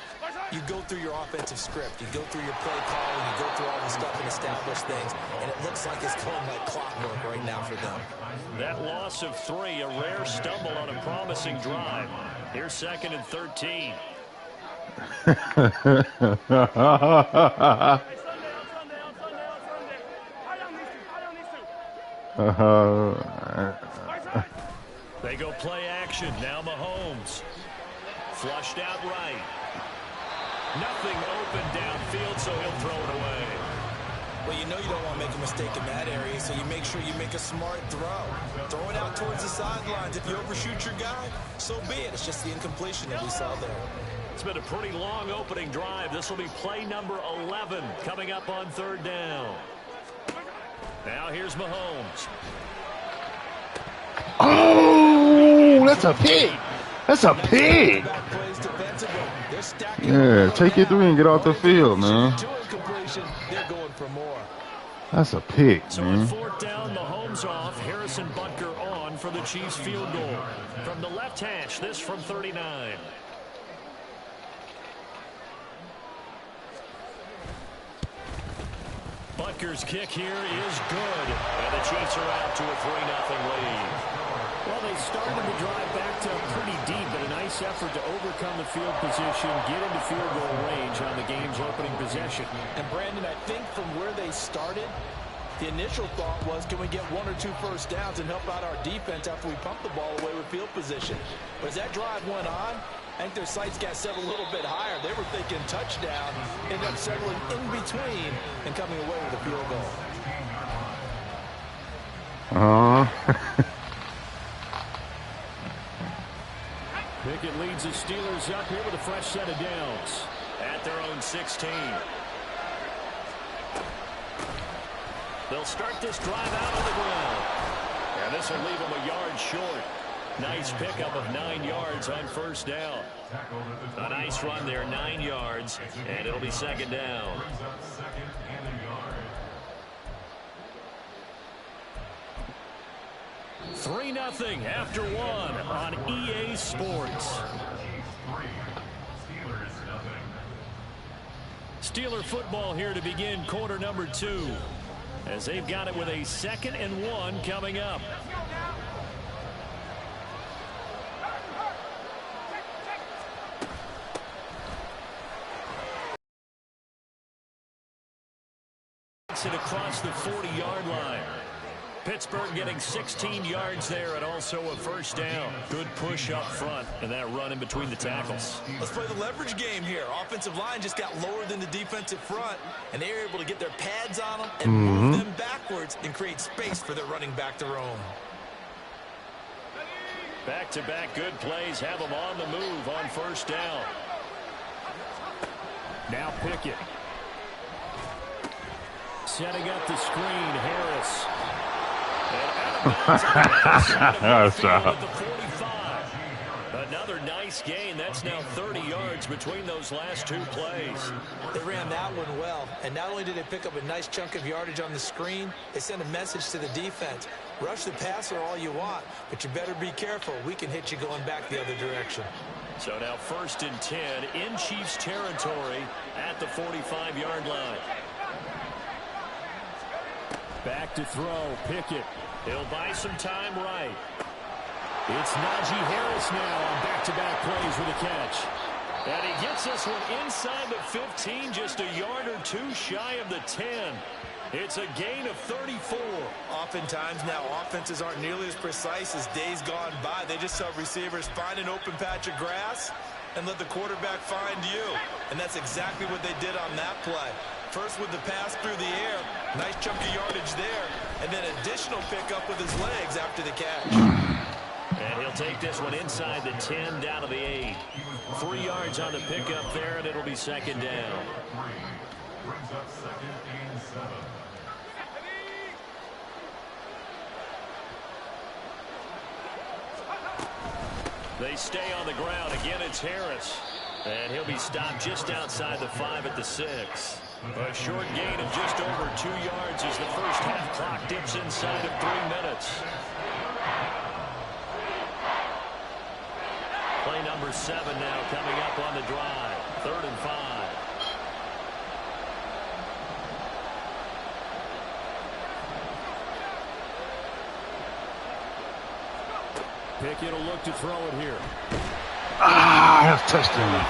you go through your offensive script. You go through your play calling. You go through all the stuff and establish things. And it looks like it's going like clockwork right now for them. That loss of 3, a rare stumble on a promising drive. Here's 2nd and 13. They go play action. Now Mahomes. Flushed out right. Nothing open downfield, so he'll throw it away. Well, you know you don't want to make a mistake in that area, so you make sure you make a smart throw. Throw it out towards the sidelines. If you overshoot your guy, so be it. It's just the incompletion that we saw there. It's been a pretty long opening drive. This will be play number 11 coming up on 3rd down. Now here's Mahomes. Oh, that's a pick. That's a pick. Yeah, take it 3 and get off the field, man. That's a pick, so man. So 4th down, Mahomes off. Harrison Butker on for the Chiefs field goal. From the left hash, this from 39. Butker's kick here is good. And the Chiefs are out to a 3-0 lead. Well, they started the drive back to pretty deep, but a nice effort to overcome the field position, get into field goal range on the game's opening possession. And, Brandon, I think from where they started, the initial thought was, can we get 1 or 2 first downs and help out our defense after we pump the ball away with field position? But as that drive went on, I think their sights got set a little bit higher. They were thinking touchdown, ended up settling in between and coming away with a field goal. Pickett leads the Steelers up here with a fresh set of downs at their own 16. They'll start this drive out on the ground. And this will leave them a yard short. Nice pickup of 9 yards on 1st down. A nice run there, 9 yards, and it'll be 2nd down. Three 3-0 after 1 on EA Sports. Steeler football here to begin quarter number 2. As they've got it with a 2nd and 1 coming up. It across the 40-yard line. Pittsburgh getting 16 yards there and also a first down. Good push up front and that run in between the tackles. Let's play the leverage game here. Offensive line just got lower than the defensive front, and they were able to get their pads on them and move them backwards and create space for their running back to roam. Back-to-back good plays have them on the move on first down. Now Pickett. Setting up the screen, Harris. Another nice gain. That's now 30 yards between those last two plays. They ran that one well, and not only did they pick up a nice chunk of yardage on the screen, they sent a message to the defense. Rush the passer all you want, but you better be careful. We can hit you going back the other direction. So now 1st and 10 in Chiefs territory at the 45-yard line. Back to throw, Pickett. He'll buy some time right. It's Najee Harris now on back-to-back plays with a catch. And he gets this one inside the 15, just a yard or two shy of the 10. It's a gain of 34. Oftentimes now offenses aren't nearly as precise as days gone by. They just have receivers find an open patch of grass and let the quarterback find you. And that's exactly what they did on that play. First with the pass through the air, nice chunk of yardage there, and then additional pickup with his legs after the catch. And he'll take this one inside the 10 down to the 8. 3 yards on the pickup there, and it'll be 2nd down. They stay on the ground. Again, it's Harris. And he'll be stopped just outside the 5 at the 6. A short gain of just over 2 yards as the first half clock dips inside of 3 minutes. Play number 7 now coming up on the drive. 3rd and 5. Pickett will look to throw it here. That's touchdown.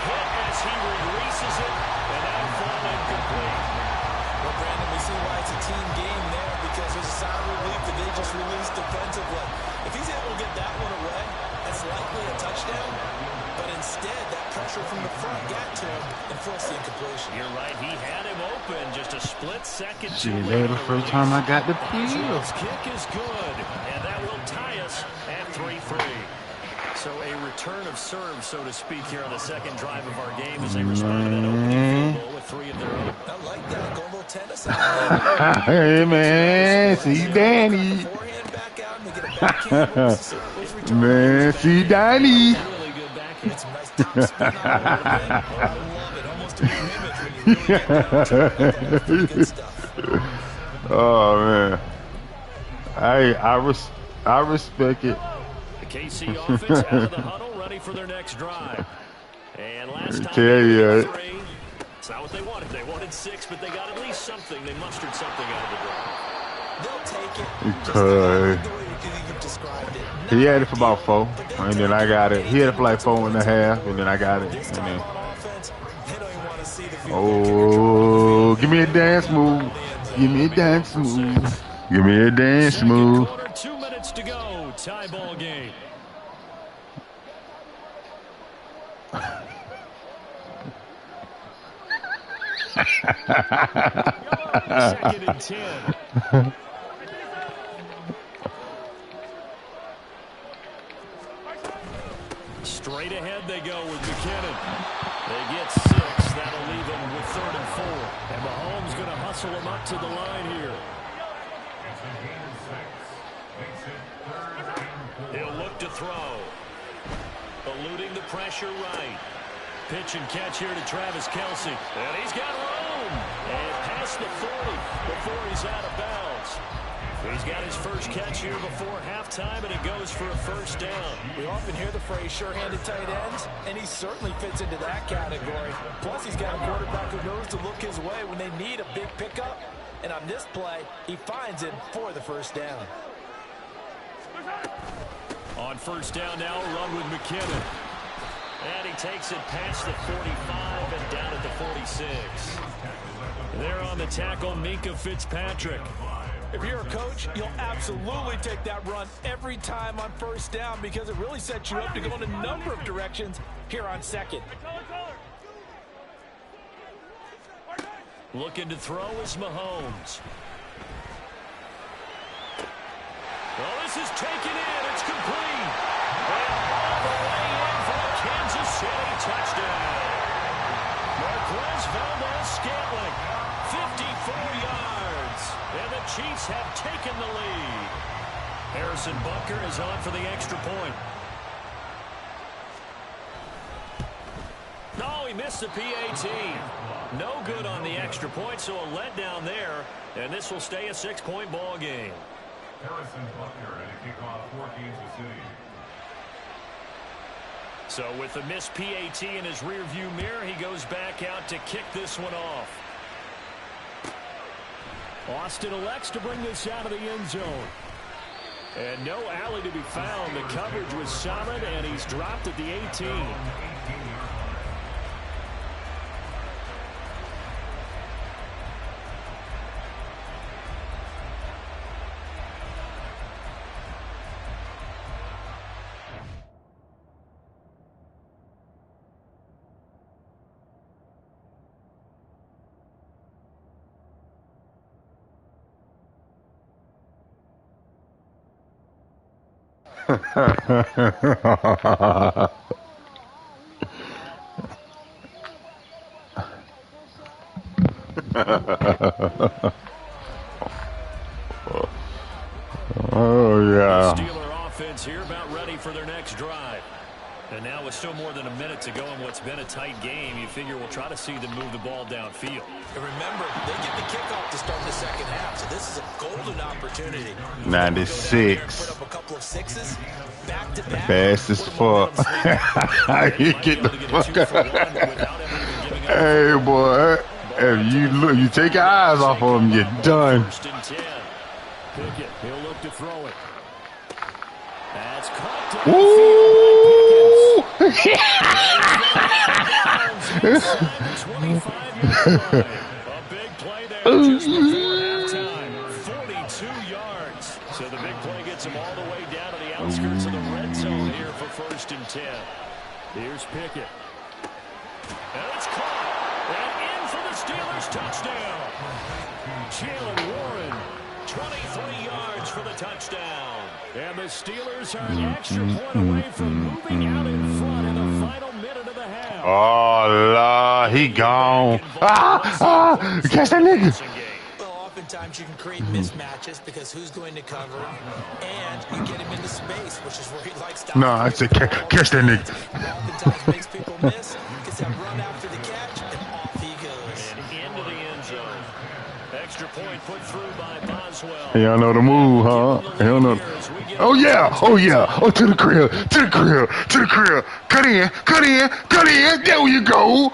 As he releases it, and now fall incomplete. Well, Brandon, we see why it's a team game there, because there's a sign of relief that they just released defensively. If he's able to get that one away, that's likely a touchdown. But instead, that pressure from the front got to him and forced the incompletion. You're right. He had him open just a split second. See, that the first time I got the peel. His kick is good, and that will tie us at 3-3. So a return of serve, so to speak, here on the second drive of our game as they respond to that opening field goal with 3 of their own. I like that. Go a little tennis out. Hey, man. See Danny. Forehand back out and they get a backhand. Man, see Danny. Really good backhand. Some nice top spin on it. I love it. Almost a mirror image when you really get down to it. Good stuff. Oh, man. I respect it. KC offense out of the huddle, ready for their next drive. And last time tell 3, it's not what they wanted. They wanted 6, but they got at least something. They mustered something out of the drive. They'll take it. Just the way you've described it. He had it for about 4, and then I got it. He had it for like 4.5, and then I got it. This And time then, on offense, they don't even want to see the field. give me a dance move. Give me a dance move. Give me a dance Second move. quarter, 2 minutes to go. Tie ball game. Second and 10. Straight ahead they go with McKinnon. They get 6. That'll leave them with 3rd and 4. And Mahomes going to hustle them up to the line here. He'll look to throw. Eluding the pressure right. Pitch and catch here to Travis Kelce. And he's got room. And past the 40 before he's out of bounds. He's got his first catch here before halftime, and it goes for a first down. We often hear the phrase sure-handed tight ends, and he certainly fits into that category. Plus, he's got a quarterback who knows to look his way when they need a big pickup. And on this play, he finds it for the first down. On first down now, a run with McKinnon. And he takes it past the 45 and down at the 46. There on the tackle, Minkah Fitzpatrick. If you're a coach, you'll absolutely take that run every time on first down because it really sets you up to go in a number of directions here on second. Looking to throw is Mahomes. Well, this is taken in. It's complete. And all the way in for a Kansas City touchdown. Marquez Valdez-Scantling, 54 yards. And the Chiefs have taken the lead. Harrison Butker is on for the extra point. No, he missed the PAT. No good on the extra point, so a letdown there. And this will stay a 6-point ball game. Harrison Butker and a kickoff for Kansas City. So with the missed PAT in his rearview mirror, he goes back out to kick this one off. Austin elects to bring this out of the end zone. And no alley to be found. The coverage was solid, and he's dropped at the 18. Oh, yeah. Steeler offense here about ready for their next drive. And now with still more than a minute to go in what's been a tight game, you figure we'll try to see them move the ball downfield. And remember, they get the kickoff to start the second half, so this is a golden opportunity. 96. Put up a couple of sixes, back to back. Fast as fuck. You get the fuck out. Hey, boy. If you look, you take your eyes off of him, you're done. Pickett, he'll look to throw it. That's caught. Woo! A big play there just before halftime. 42 yards. So the big play gets him all the way down to the outskirts of the red zone here for 1st and 10. Here's Pickett. And it's caught. And in for the Steelers touchdown. Jalen Warren, 23 yards for the touchdown. And the Steelers are an extra point away from moving out in front in the final minute of the half. Oh, Lord, he gone. Catch that nigga. Well, oftentimes you can create mismatches because who's going to cover him, and you get him into space, which is where he likes to. No, I said catch that nigga. Oftentimes makes people miss, gets that run after the catch, and off he goes. And into the end zone. Extra point put through by Boswell. He don't know the move, huh? He don't know. Oh, yeah. Oh, yeah. Oh, to the crib. To the crib. To the crib. Cut in. Cut in. Cut in. There you go.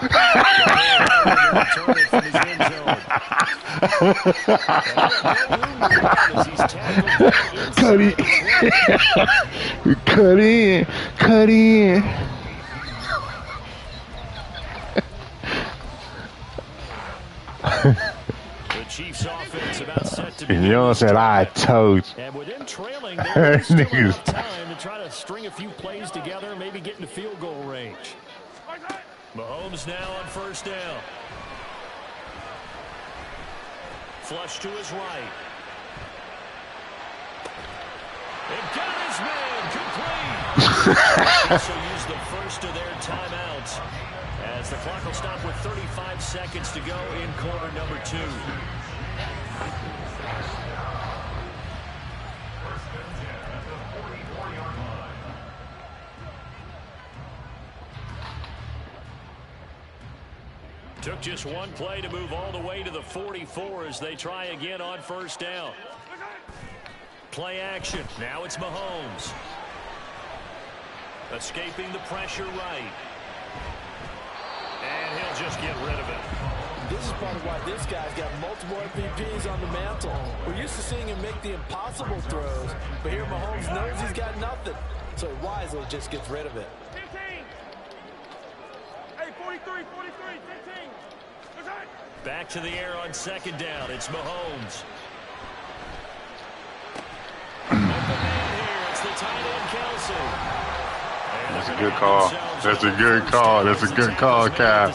Cut in. Cut in. Cut in. Chiefs offense about set to be. You know what I told you. And with them trailing, there's still enough time to try to string a few plays together, maybe get into field goal range. Mahomes now on 1st down. Flush to his right. And got his man complete. Also used the first of their timeouts as the clock will stop with 35 seconds to go in quarter number 2. Took just one play to move all the way to the 44 as they try again on 1st down. Play action. Now it's Mahomes. Escaping the pressure right. And he'll just get rid of it. This is part of why this guy's got multiple MVPs on the mantle. We're used to seeing him make the impossible throws, but here Mahomes knows he's got nothing, so he wisely just gets rid of it. 15. Hey, 43, 15. Back to the air on 2nd down. It's Mahomes. It's the tight end, Kelsey. That's a good call. That's a good call. That's a good call, Kyle.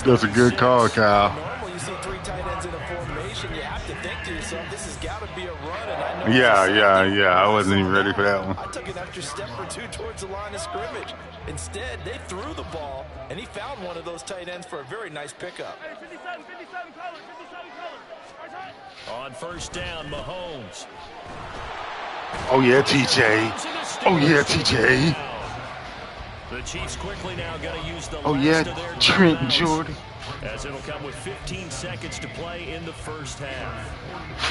That's a good call, Kyle. Normally, you see 3 tight ends in a formation. You have to think to yourself, this has got to be a run. And I know Yeah. I wasn't even ready for that one. I took an extra step or 2 towards the line of scrimmage. Instead, they threw the ball, and he found one of those tight ends for a very nice pickup. 57 color. On first down, Mahomes. Oh, yeah, TJ. Oh, yeah, TJ. The Chiefs quickly now going to use the Oh, last yeah, of their Trent timeouts, Jordan. as it'll come with 15 seconds to play in the first half.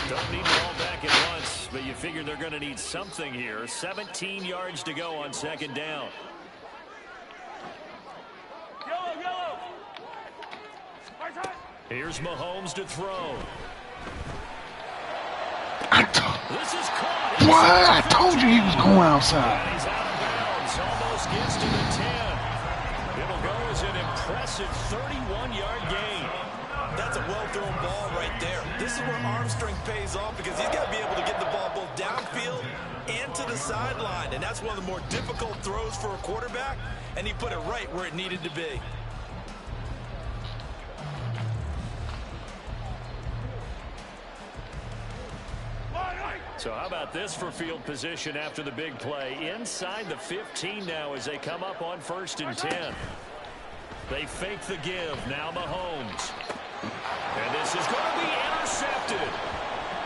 Don't need it all back at once, but you figure they're going to need something here. 17 yards to go on second down. Yellow. Here's Mahomes to throw. This is caught. What? I told you he was going outside. And he's out of bounds. Almost gets to the 10. It'll go as an impressive 31-yard gain. That's a well-thrown ball right there. This is where arm strength pays off because he's got to be able to get the ball both downfield and to the sideline. And that's one of the more difficult throws for a quarterback, and he put it right where it needed to be. So how about this for field position after the big play? Inside the 15 now as they come up on first and 10. They fake the give. Now Mahomes. And this is going to be intercepted.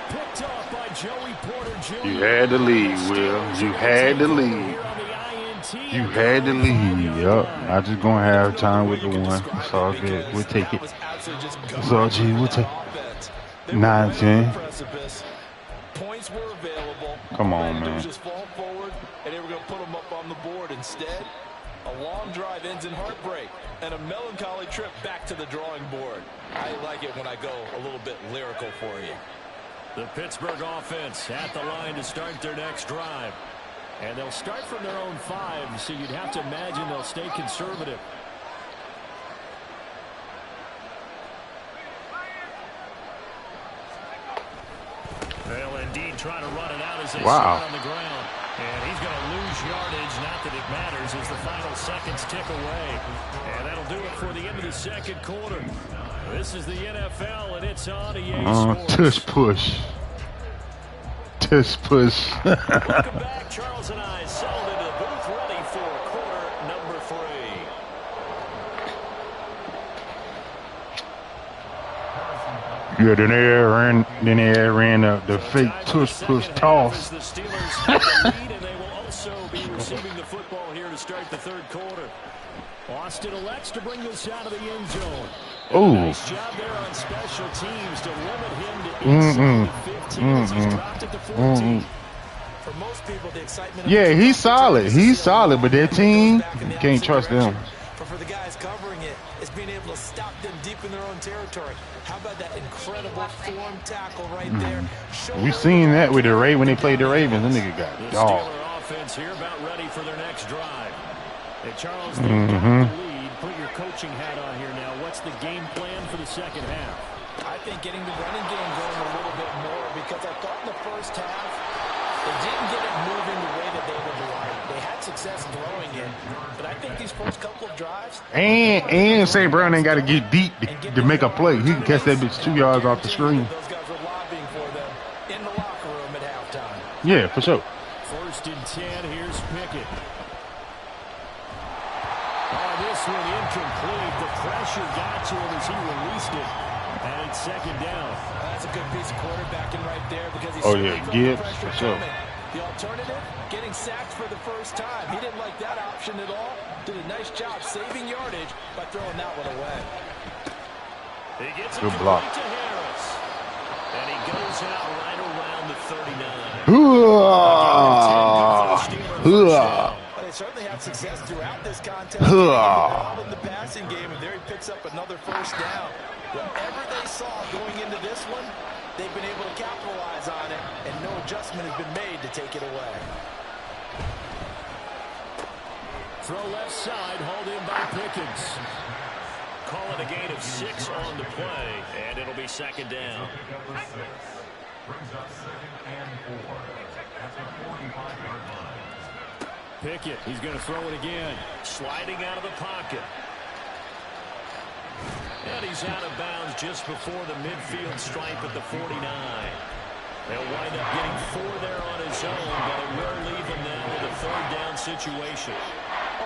Picked off by Joey Porter Jr. You had to lead, Will. You had to lead. You had to lead. Yup. I just going to have time with the one. It's all good. We'll take it. It's all G. We'll take it. 9-10. Points were available. Come on, man. Just fall forward, and they were going to put them up on the board. Instead, a long drive ends in heartbreak and a melancholy trip back to the drawing board. I like it when I go a little bit lyrical for you. The Pittsburgh offense at the line to start their next drive. And they'll start from their own 5, so you'd have to imagine they'll stay conservative. They'll indeed try to run it out as they start on the ground. And he's going to lose yardage. Not that it matters as the final seconds tick away. And that'll do it for the end of the second quarter. This is the NFL, and it's on EA Sports. Tush push. Tush push. Welcome back. Charles and I settled into the booth ready for quarter number 3. Yeah, then they ran the fake tush push toss. The Steelers have the lead, and they will also be receiving the football here to start the third quarter. Austin elects to bring this out of the end zone. Oh. Nice job there on special teams to limit him to inside the 15 as he's dropped at the 14. For most people, the excitement. Yeah, he's solid. He's solid, but their team, you can't trust them. But for the guys covering it, it's being able to stop them deep in their own territory. How about that incredible form tackle right there? We seen that with the Ravens when they played the Ravens. That nigga got The dog. Steeler offense here about ready for their next drive. Hey, Charles, they've got the lead. Put your coaching hat on here now. What's the game plan for the second half? I think getting the running game going a little bit more because I thought in the first half they didn't get it moving the way that they would like. They had success throwing it, but I think these first couple of drives. And St. Brown ain't got to get deep to make a play. He can catch that bitch 2 yards off the screen. Those guys were lobbying for them in the locker room at halftime. Yeah, for sure. First and 10, here's Pickett. Oh, this one incomplete. The pressure got to him as he released it. And it's second down. That's a good piece of quarterbacking right there because he's Gibbs, for sure. The alternative, getting sacked for the first time. He didn't like that option at all. Did a nice job saving yardage by throwing that one away. He gets Good it block. to Harris. And he goes out right around the 39. But they certainly had success throughout this contest. All in the passing game, and there he picks up another first down. Whatever they saw going into this one, they've been able to capitalize on it, and no adjustment has been made to take it away. Throw left side, hauled in by Pickens. Call it a gain of 6 on the play, and it'll be second down. Brings up 2nd and 4. at the 45-yard line. Pickett, he's going to throw it again. Sliding out of the pocket. And he's out of bounds just before the midfield stripe at the 49. They'll wind up getting 4 there on his own, but it will leave him now with a 3rd down situation.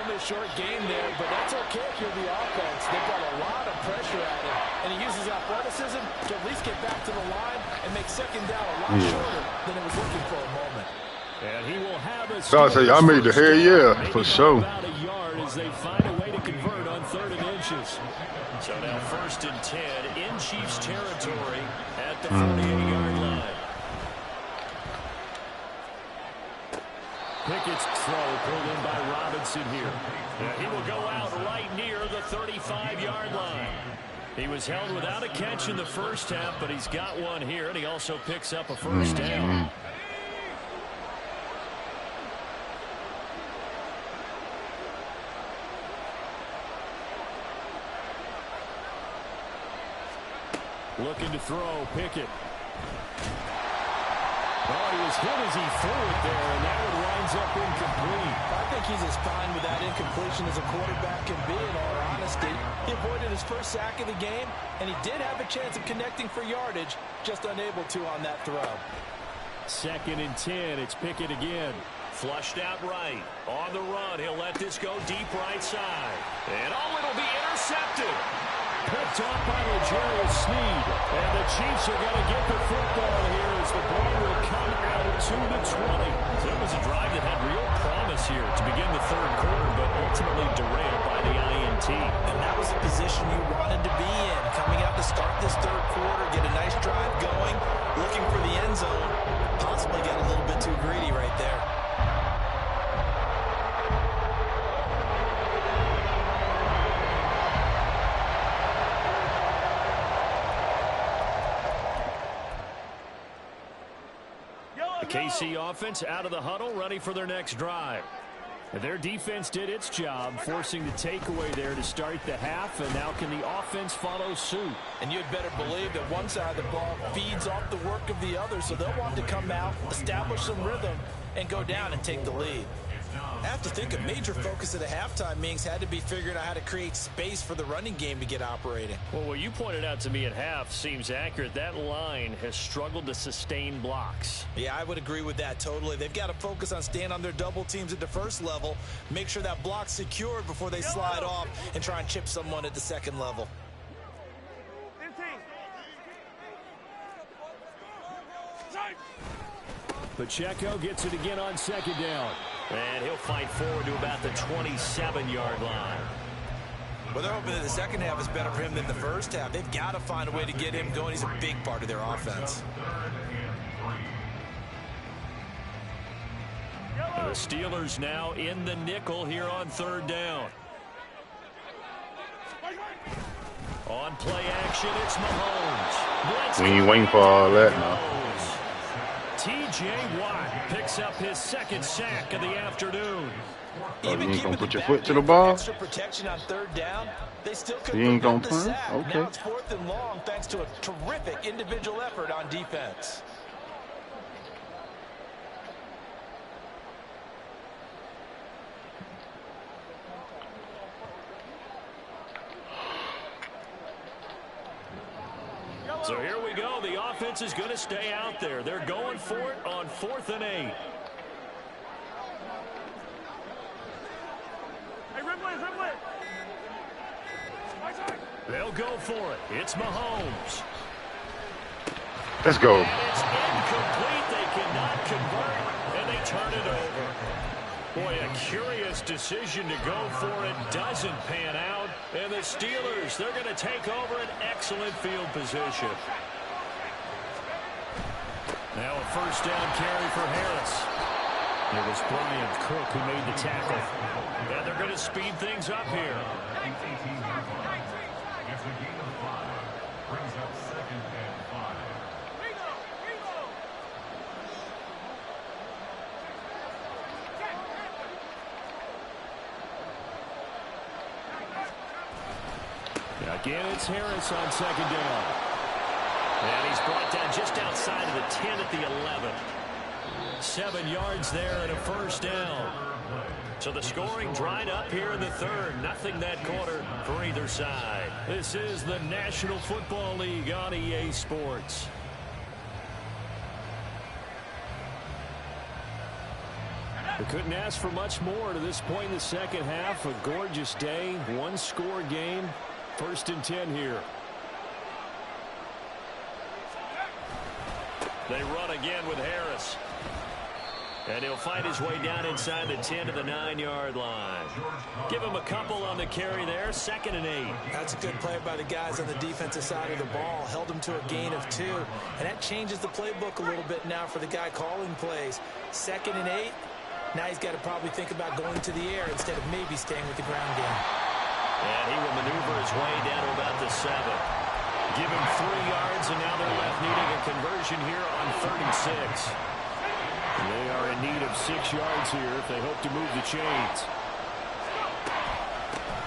Only a short game there, but that's okay if you're the offense. They've got a lot of pressure at him, and he uses athleticism to at least get back to the line and make 2nd down a lot shorter than it was looking for a moment. And he will have a So I say, y'all made the hair, yeah, for sure. About a yard as they find a way to convert on 3rd and inches. So now 1st and 10 in Chiefs territory at the 48-yard line. Pickett's throw pulled in by Robinson here. And he will go out right near the 35-yard line. He was held without a catch in the first half, but he's got one here, and he also picks up a 1st down. Looking to throw, Pickett. Oh, he was hit as he threw it there, and that one winds up incomplete. I think he's as fine with that incompletion as a quarterback can be, in all honesty. He avoided his first sack of the game, and he did have a chance of connecting for yardage, just unable to on that throw. 2nd and 10, it's Pickett again. Flushed out right. On the run, he'll let this go deep right side. And oh, it'll be intercepted. Picked off by L'Jarius Sneed. And the Chiefs are going to get the football here as the ball will come out to the 20. So it was a drive that had real promise here to begin the 3rd quarter, but ultimately derailed by the INT. And that was the position you wanted to be in. Coming out to start this 3rd quarter, get a nice drive going, looking for the end zone. Possibly got a little bit too greedy right there. KC offense out of the huddle, ready for their next drive. Their defense did its job, forcing the takeaway there to start the half, and now can the offense follow suit? And you'd better believe that one side of the ball feeds off the work of the other, so they'll want to come out, establish some rhythm, and go down and take the lead. I have to think a major focus at the halftime meetings had to be figuring out how to create space for the running game to get operating. Well, what you pointed out to me at half seems accurate. That line has struggled to sustain blocks. Yeah, I would agree with that totally. They've got to focus on staying on their double teams at the 1st level, make sure that block's secured before they slide off and try and chip someone at the 2nd level. Pacheco gets it again on 2nd down. And he'll fight forward to about the 27-yard line. Well, they're hoping that the 2nd half is better for him than the 1st half. They've got to find a way to get him going. He's a big part of their offense. The Steelers now in the nickel here on 3rd down. On play action, it's Mahomes. We ain't waiting for all that now. T.J. Watt picks up his 2nd sack of the afternoon. Oh, you ain't gonna put your foot to the ball? Extra protection on 3rd down. They still could You ain't gonna the punt? sack. Okay. Now it's 4th and long thanks to a terrific individual effort on defense. So here we go. The offense is going to stay out there. They're going for it on 4th and 8. Hey, Rimley. They'll go for it. It's Mahomes. Let's go. And it's incomplete. They cannot convert, and they turn it over. Boy, a curious decision to go for it. Doesn't pan out. And the Steelers, they're going to take over an excellent field position. Now a 1st down carry for Harris. It was Brian Cook who made the tackle. And they're going to speed things up here. It's a gain of 5. Brings up 2nd and 5. Again, it's Harris on 2nd down. And he's brought down just outside of the 10 at the 11. 7 yards there and a first down. So the scoring dried up here in the third. Nothing that quarter for either side. This is the National Football League on EA Sports. We couldn't ask for much more to this point in the second half. A gorgeous day, one-score game. 1st and 10 here. They run again with Harris. And he'll find his way down inside the 10 to the 9-yard line. Give him a couple on the carry there. 2nd and 8. That's a good play by the guys on the defensive side of the ball. Held him to a gain of 2. And that changes the playbook a little bit now for the guy calling plays. 2nd and 8. Now he's got to probably think about going to the air instead of maybe staying with the ground game. And he will maneuver his way down to about the 7. Give him 3 yards, and now they're left needing a conversion here on 3rd and 6. They are in need of 6 yards here if they hope to move the chains.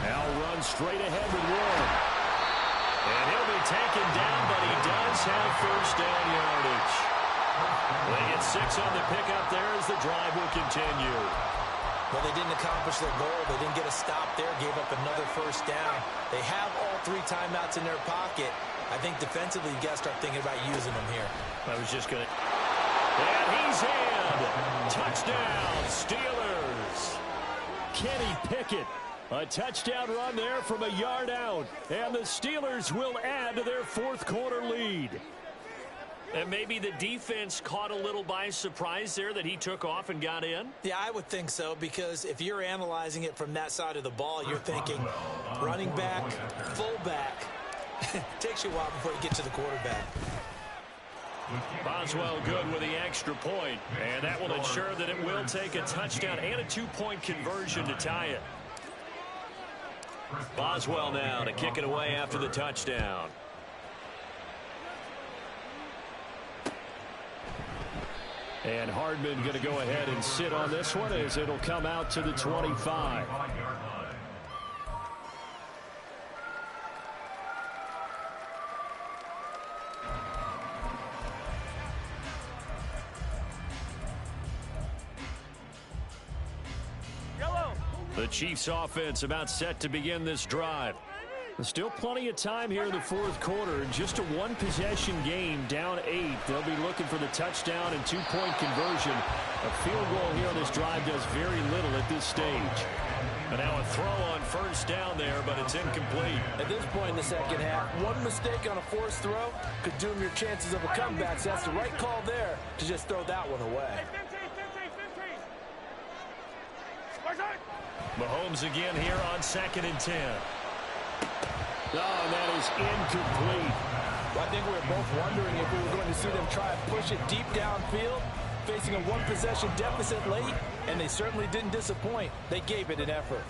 Now runs straight ahead with Ward. And he'll be taken down, but he does have first down yardage. They get 6 on the pickup there as the drive will continue. Well, they didn't accomplish their goal. They didn't get a stop there, gave up another first down. They have all 3 timeouts in their pocket. I think defensively you got to start thinking about using them here. I was just going to... And he's in. Touchdown, Steelers. Kenny Pickett. A touchdown run there from a yard out. And the Steelers will add to their 4th quarter lead. And maybe the defense caught a little by surprise there that he took off and got in? Yeah, I would think so, because if you're analyzing it from that side of the ball, you're thinking running back, fullback. Takes you a while before you get to the quarterback. Boswell good with the extra point, and that will ensure that it will take a touchdown and a 2-point conversion to tie it. Boswell now to kick it away after the touchdown. And Hardman going to go ahead and sit on this one as it'll come out to the 25. The Chiefs offense about set to begin this drive. There's still plenty of time here in the 4th quarter. Just a 1-possession game, down 8. They'll be looking for the touchdown and 2-point conversion. A field goal here on this drive does very little at this stage. And now a throw on first down there, but it's incomplete. At this point in the second half, one mistake on a forced throw could doom your chances of a comeback. So that's the right call there to just throw that one away. Mahomes again here on 2nd and 10. Oh, and that is incomplete. Well, I think we were both wondering if we were going to see them try and push it deep downfield, facing a 1-possession deficit late, and they certainly didn't disappoint. They gave it an effort.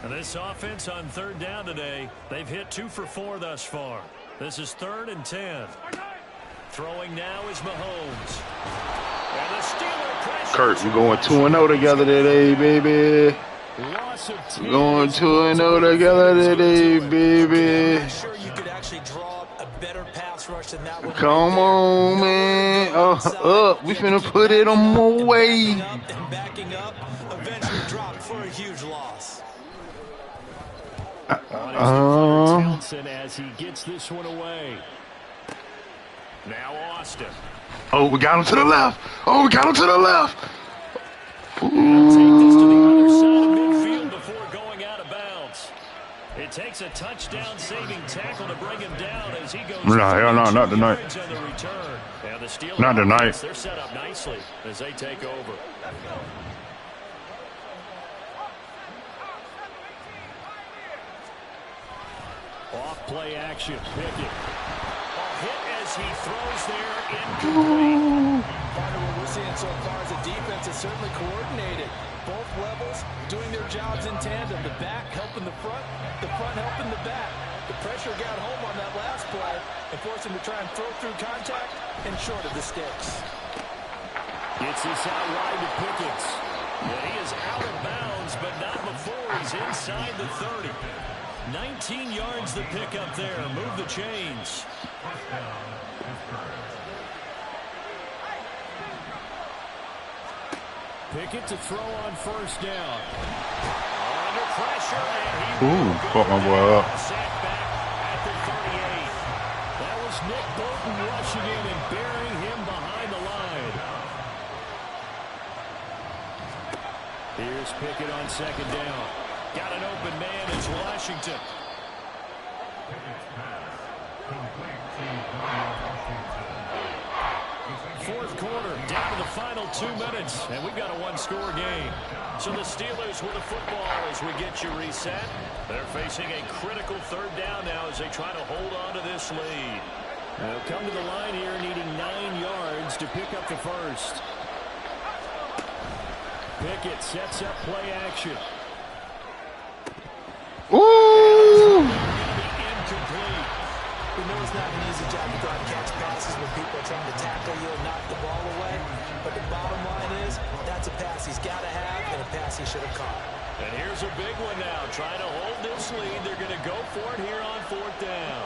And this offense on 3rd down today, they've hit 2 for 4 thus far. This is 3rd and 10. Throwing now is Mahomes. And the Steeler pressure. Kurt, we're going 2-0 together today, baby. We're going 2-0 together today, baby. I'm sure you could actually draw a better pass rush than that one. Come on, man. We finna put it on my way. Backing up, eventually dropped for a huge loss. Tilson as he gets this one away. Now Austin. Oh, we got him to the left. Oh, we got him to the left. Take this to the other side of midfield before going out of bounds. It takes a touchdown-saving tackle to bring him down as he goes. No, not tonight. Not tonight. They're set up nicely as they take over. Off play action. Pickett. Hit as he throws there, incomplete. Part of what we're seeing so far as a defense is certainly coordinated. Both levels doing their jobs in tandem. The back helping the front helping the back. The pressure got home on that last play and forced him to try and throw through contact and short of the sticks. Gets this out wide to Pickett. And he is out of bounds, but not before he's inside the 30. 19 yards the pick up there. Move the chains. Pickett to throw on first down. Under pressure, and he caught my boy up. Sacked back at the 38. That was Nick Bolton rushing in and burying him behind the line. Here's Pickett on second down. Got an open man. It's Washington. Fourth quarter, down to the final 2 minutes, and we've got a one-score game. So the Steelers with the football as we get you reset. They're facing a critical third down now as they try to hold on to this lead. They'll come to the line here needing 9 yards to pick up the first. Pickett sets up play action. Ooh! Incomplete. We know it's not an easy job to go out and catch passes when people are trying to tackle you and knock the ball away. But the bottom line is, that's a pass he's got to have and a pass he should have caught. And here's a big one now. Trying to hold this lead. They're going to go for it here on fourth down.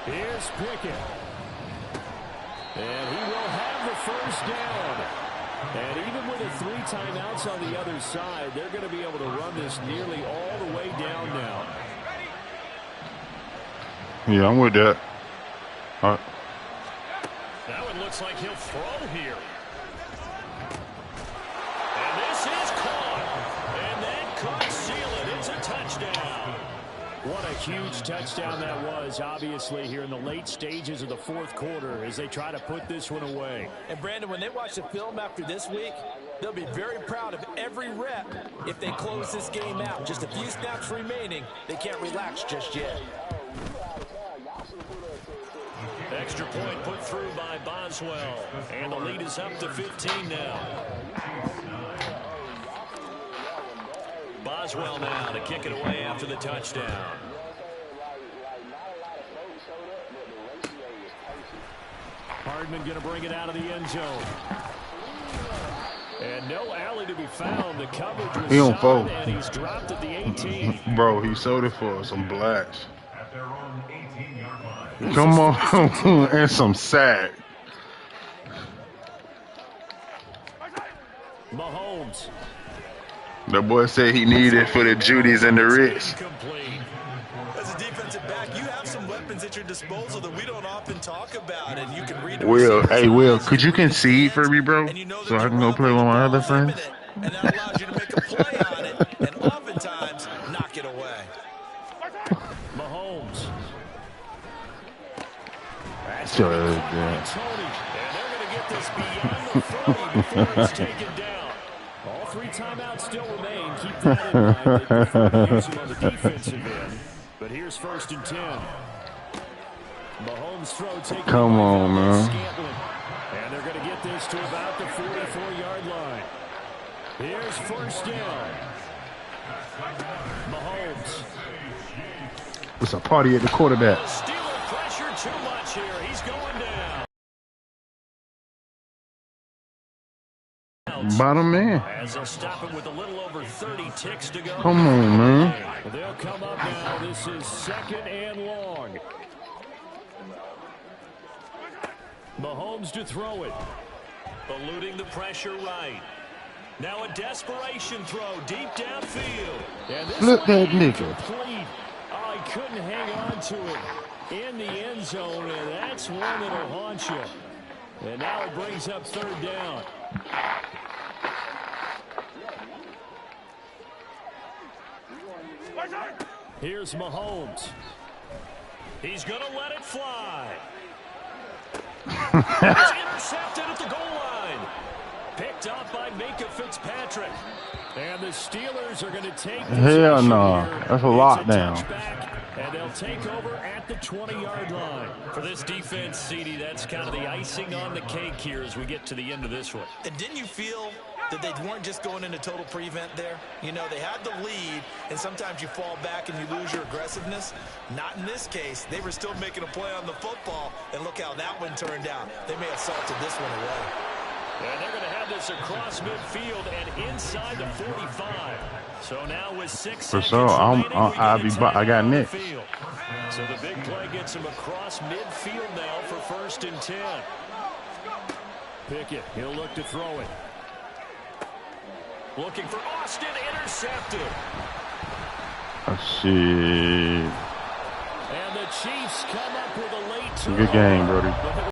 Here's Pickett. And he will have the first down. And even with the 3 timeouts on the other side, they're going to be able to run this nearly all the way down now. Yeah, I'm with that. All right. That one looks like he'll throw here. And this is caught. And that could seal it. It's a touchdown. What a huge touchdown that was, obviously, here in the late stages of the fourth quarter as they try to put this one away. And, Brandon, when they watch the film after this week, they'll be very proud of every rep if they close this game out. Just a few snaps remaining. They can't relax just yet. Extra point put through by Boswell. And the lead is up to 15 now. Boswell now to kick it away after the touchdown. Hardman going to bring it out of the end zone. And no alley to be found. The coverage was solid, and he's dropped at the 18. Bro, he sold it for some blacks. Come on, and some sack. Mahomes. The boy said he needed it for the Judies and the Ritz. As a defensive back, you have some weapons at your disposal that we don't often talk about, and you can read. Will, hey Will, could you concede for me, bro, so I can go play with my other friends? And that allows you to make a play on it, and oftentimes knock it away. Mahomes. Sure, And they're going to get this beyond the 30 before it's taken down. All 3 timeouts still remain. Keep that in mind. They prefer to use it on the defensive end. But here's 1st and 10. Mahomes throw taken. Come on, man. And they're going to get this to about the 44-yard line. Here's 1st down. Mahomes. It's a party at the quarterback. Steeler pressure too much here. He's going down. Bottom man. As they'll stop him with a little over 30 ticks to go. Come on, man. They'll come up now. This is 2nd and long. Mahomes to throw it. Eluding the pressure right. Now a desperation throw deep downfield. And this Look that nigga. Complete. Oh, he couldn't hang on to it in the end zone, and that's one that'll haunt you. And now it brings up 3rd down. Here's Mahomes. He's going to let it fly. It's intercepted at the goal line. Picked up by Minka Fitzpatrick. And the Steelers are going to take the Hell no. That's a lockdown. And they'll take over at the 20-yard line. For this defense, CD, that's kind of the icing on the cake here as we get to the end of this one. And didn't you feel that they weren't just going into total prevent there. You know, they had the lead, and sometimes you fall back and you lose your aggressiveness. Not in this case. They were still making a play on the football, and look how that one turned out. They may have salted this one away. And they're going to have this across midfield and inside the 45. So now with 6 For seconds sure, I got next. So the big play gets him across midfield now for 1st and 10. Pickett, he'll look to throw it. Looking for Austin, intercepted. Oh, shit. And the Chiefs come up with a late Good game, Brody.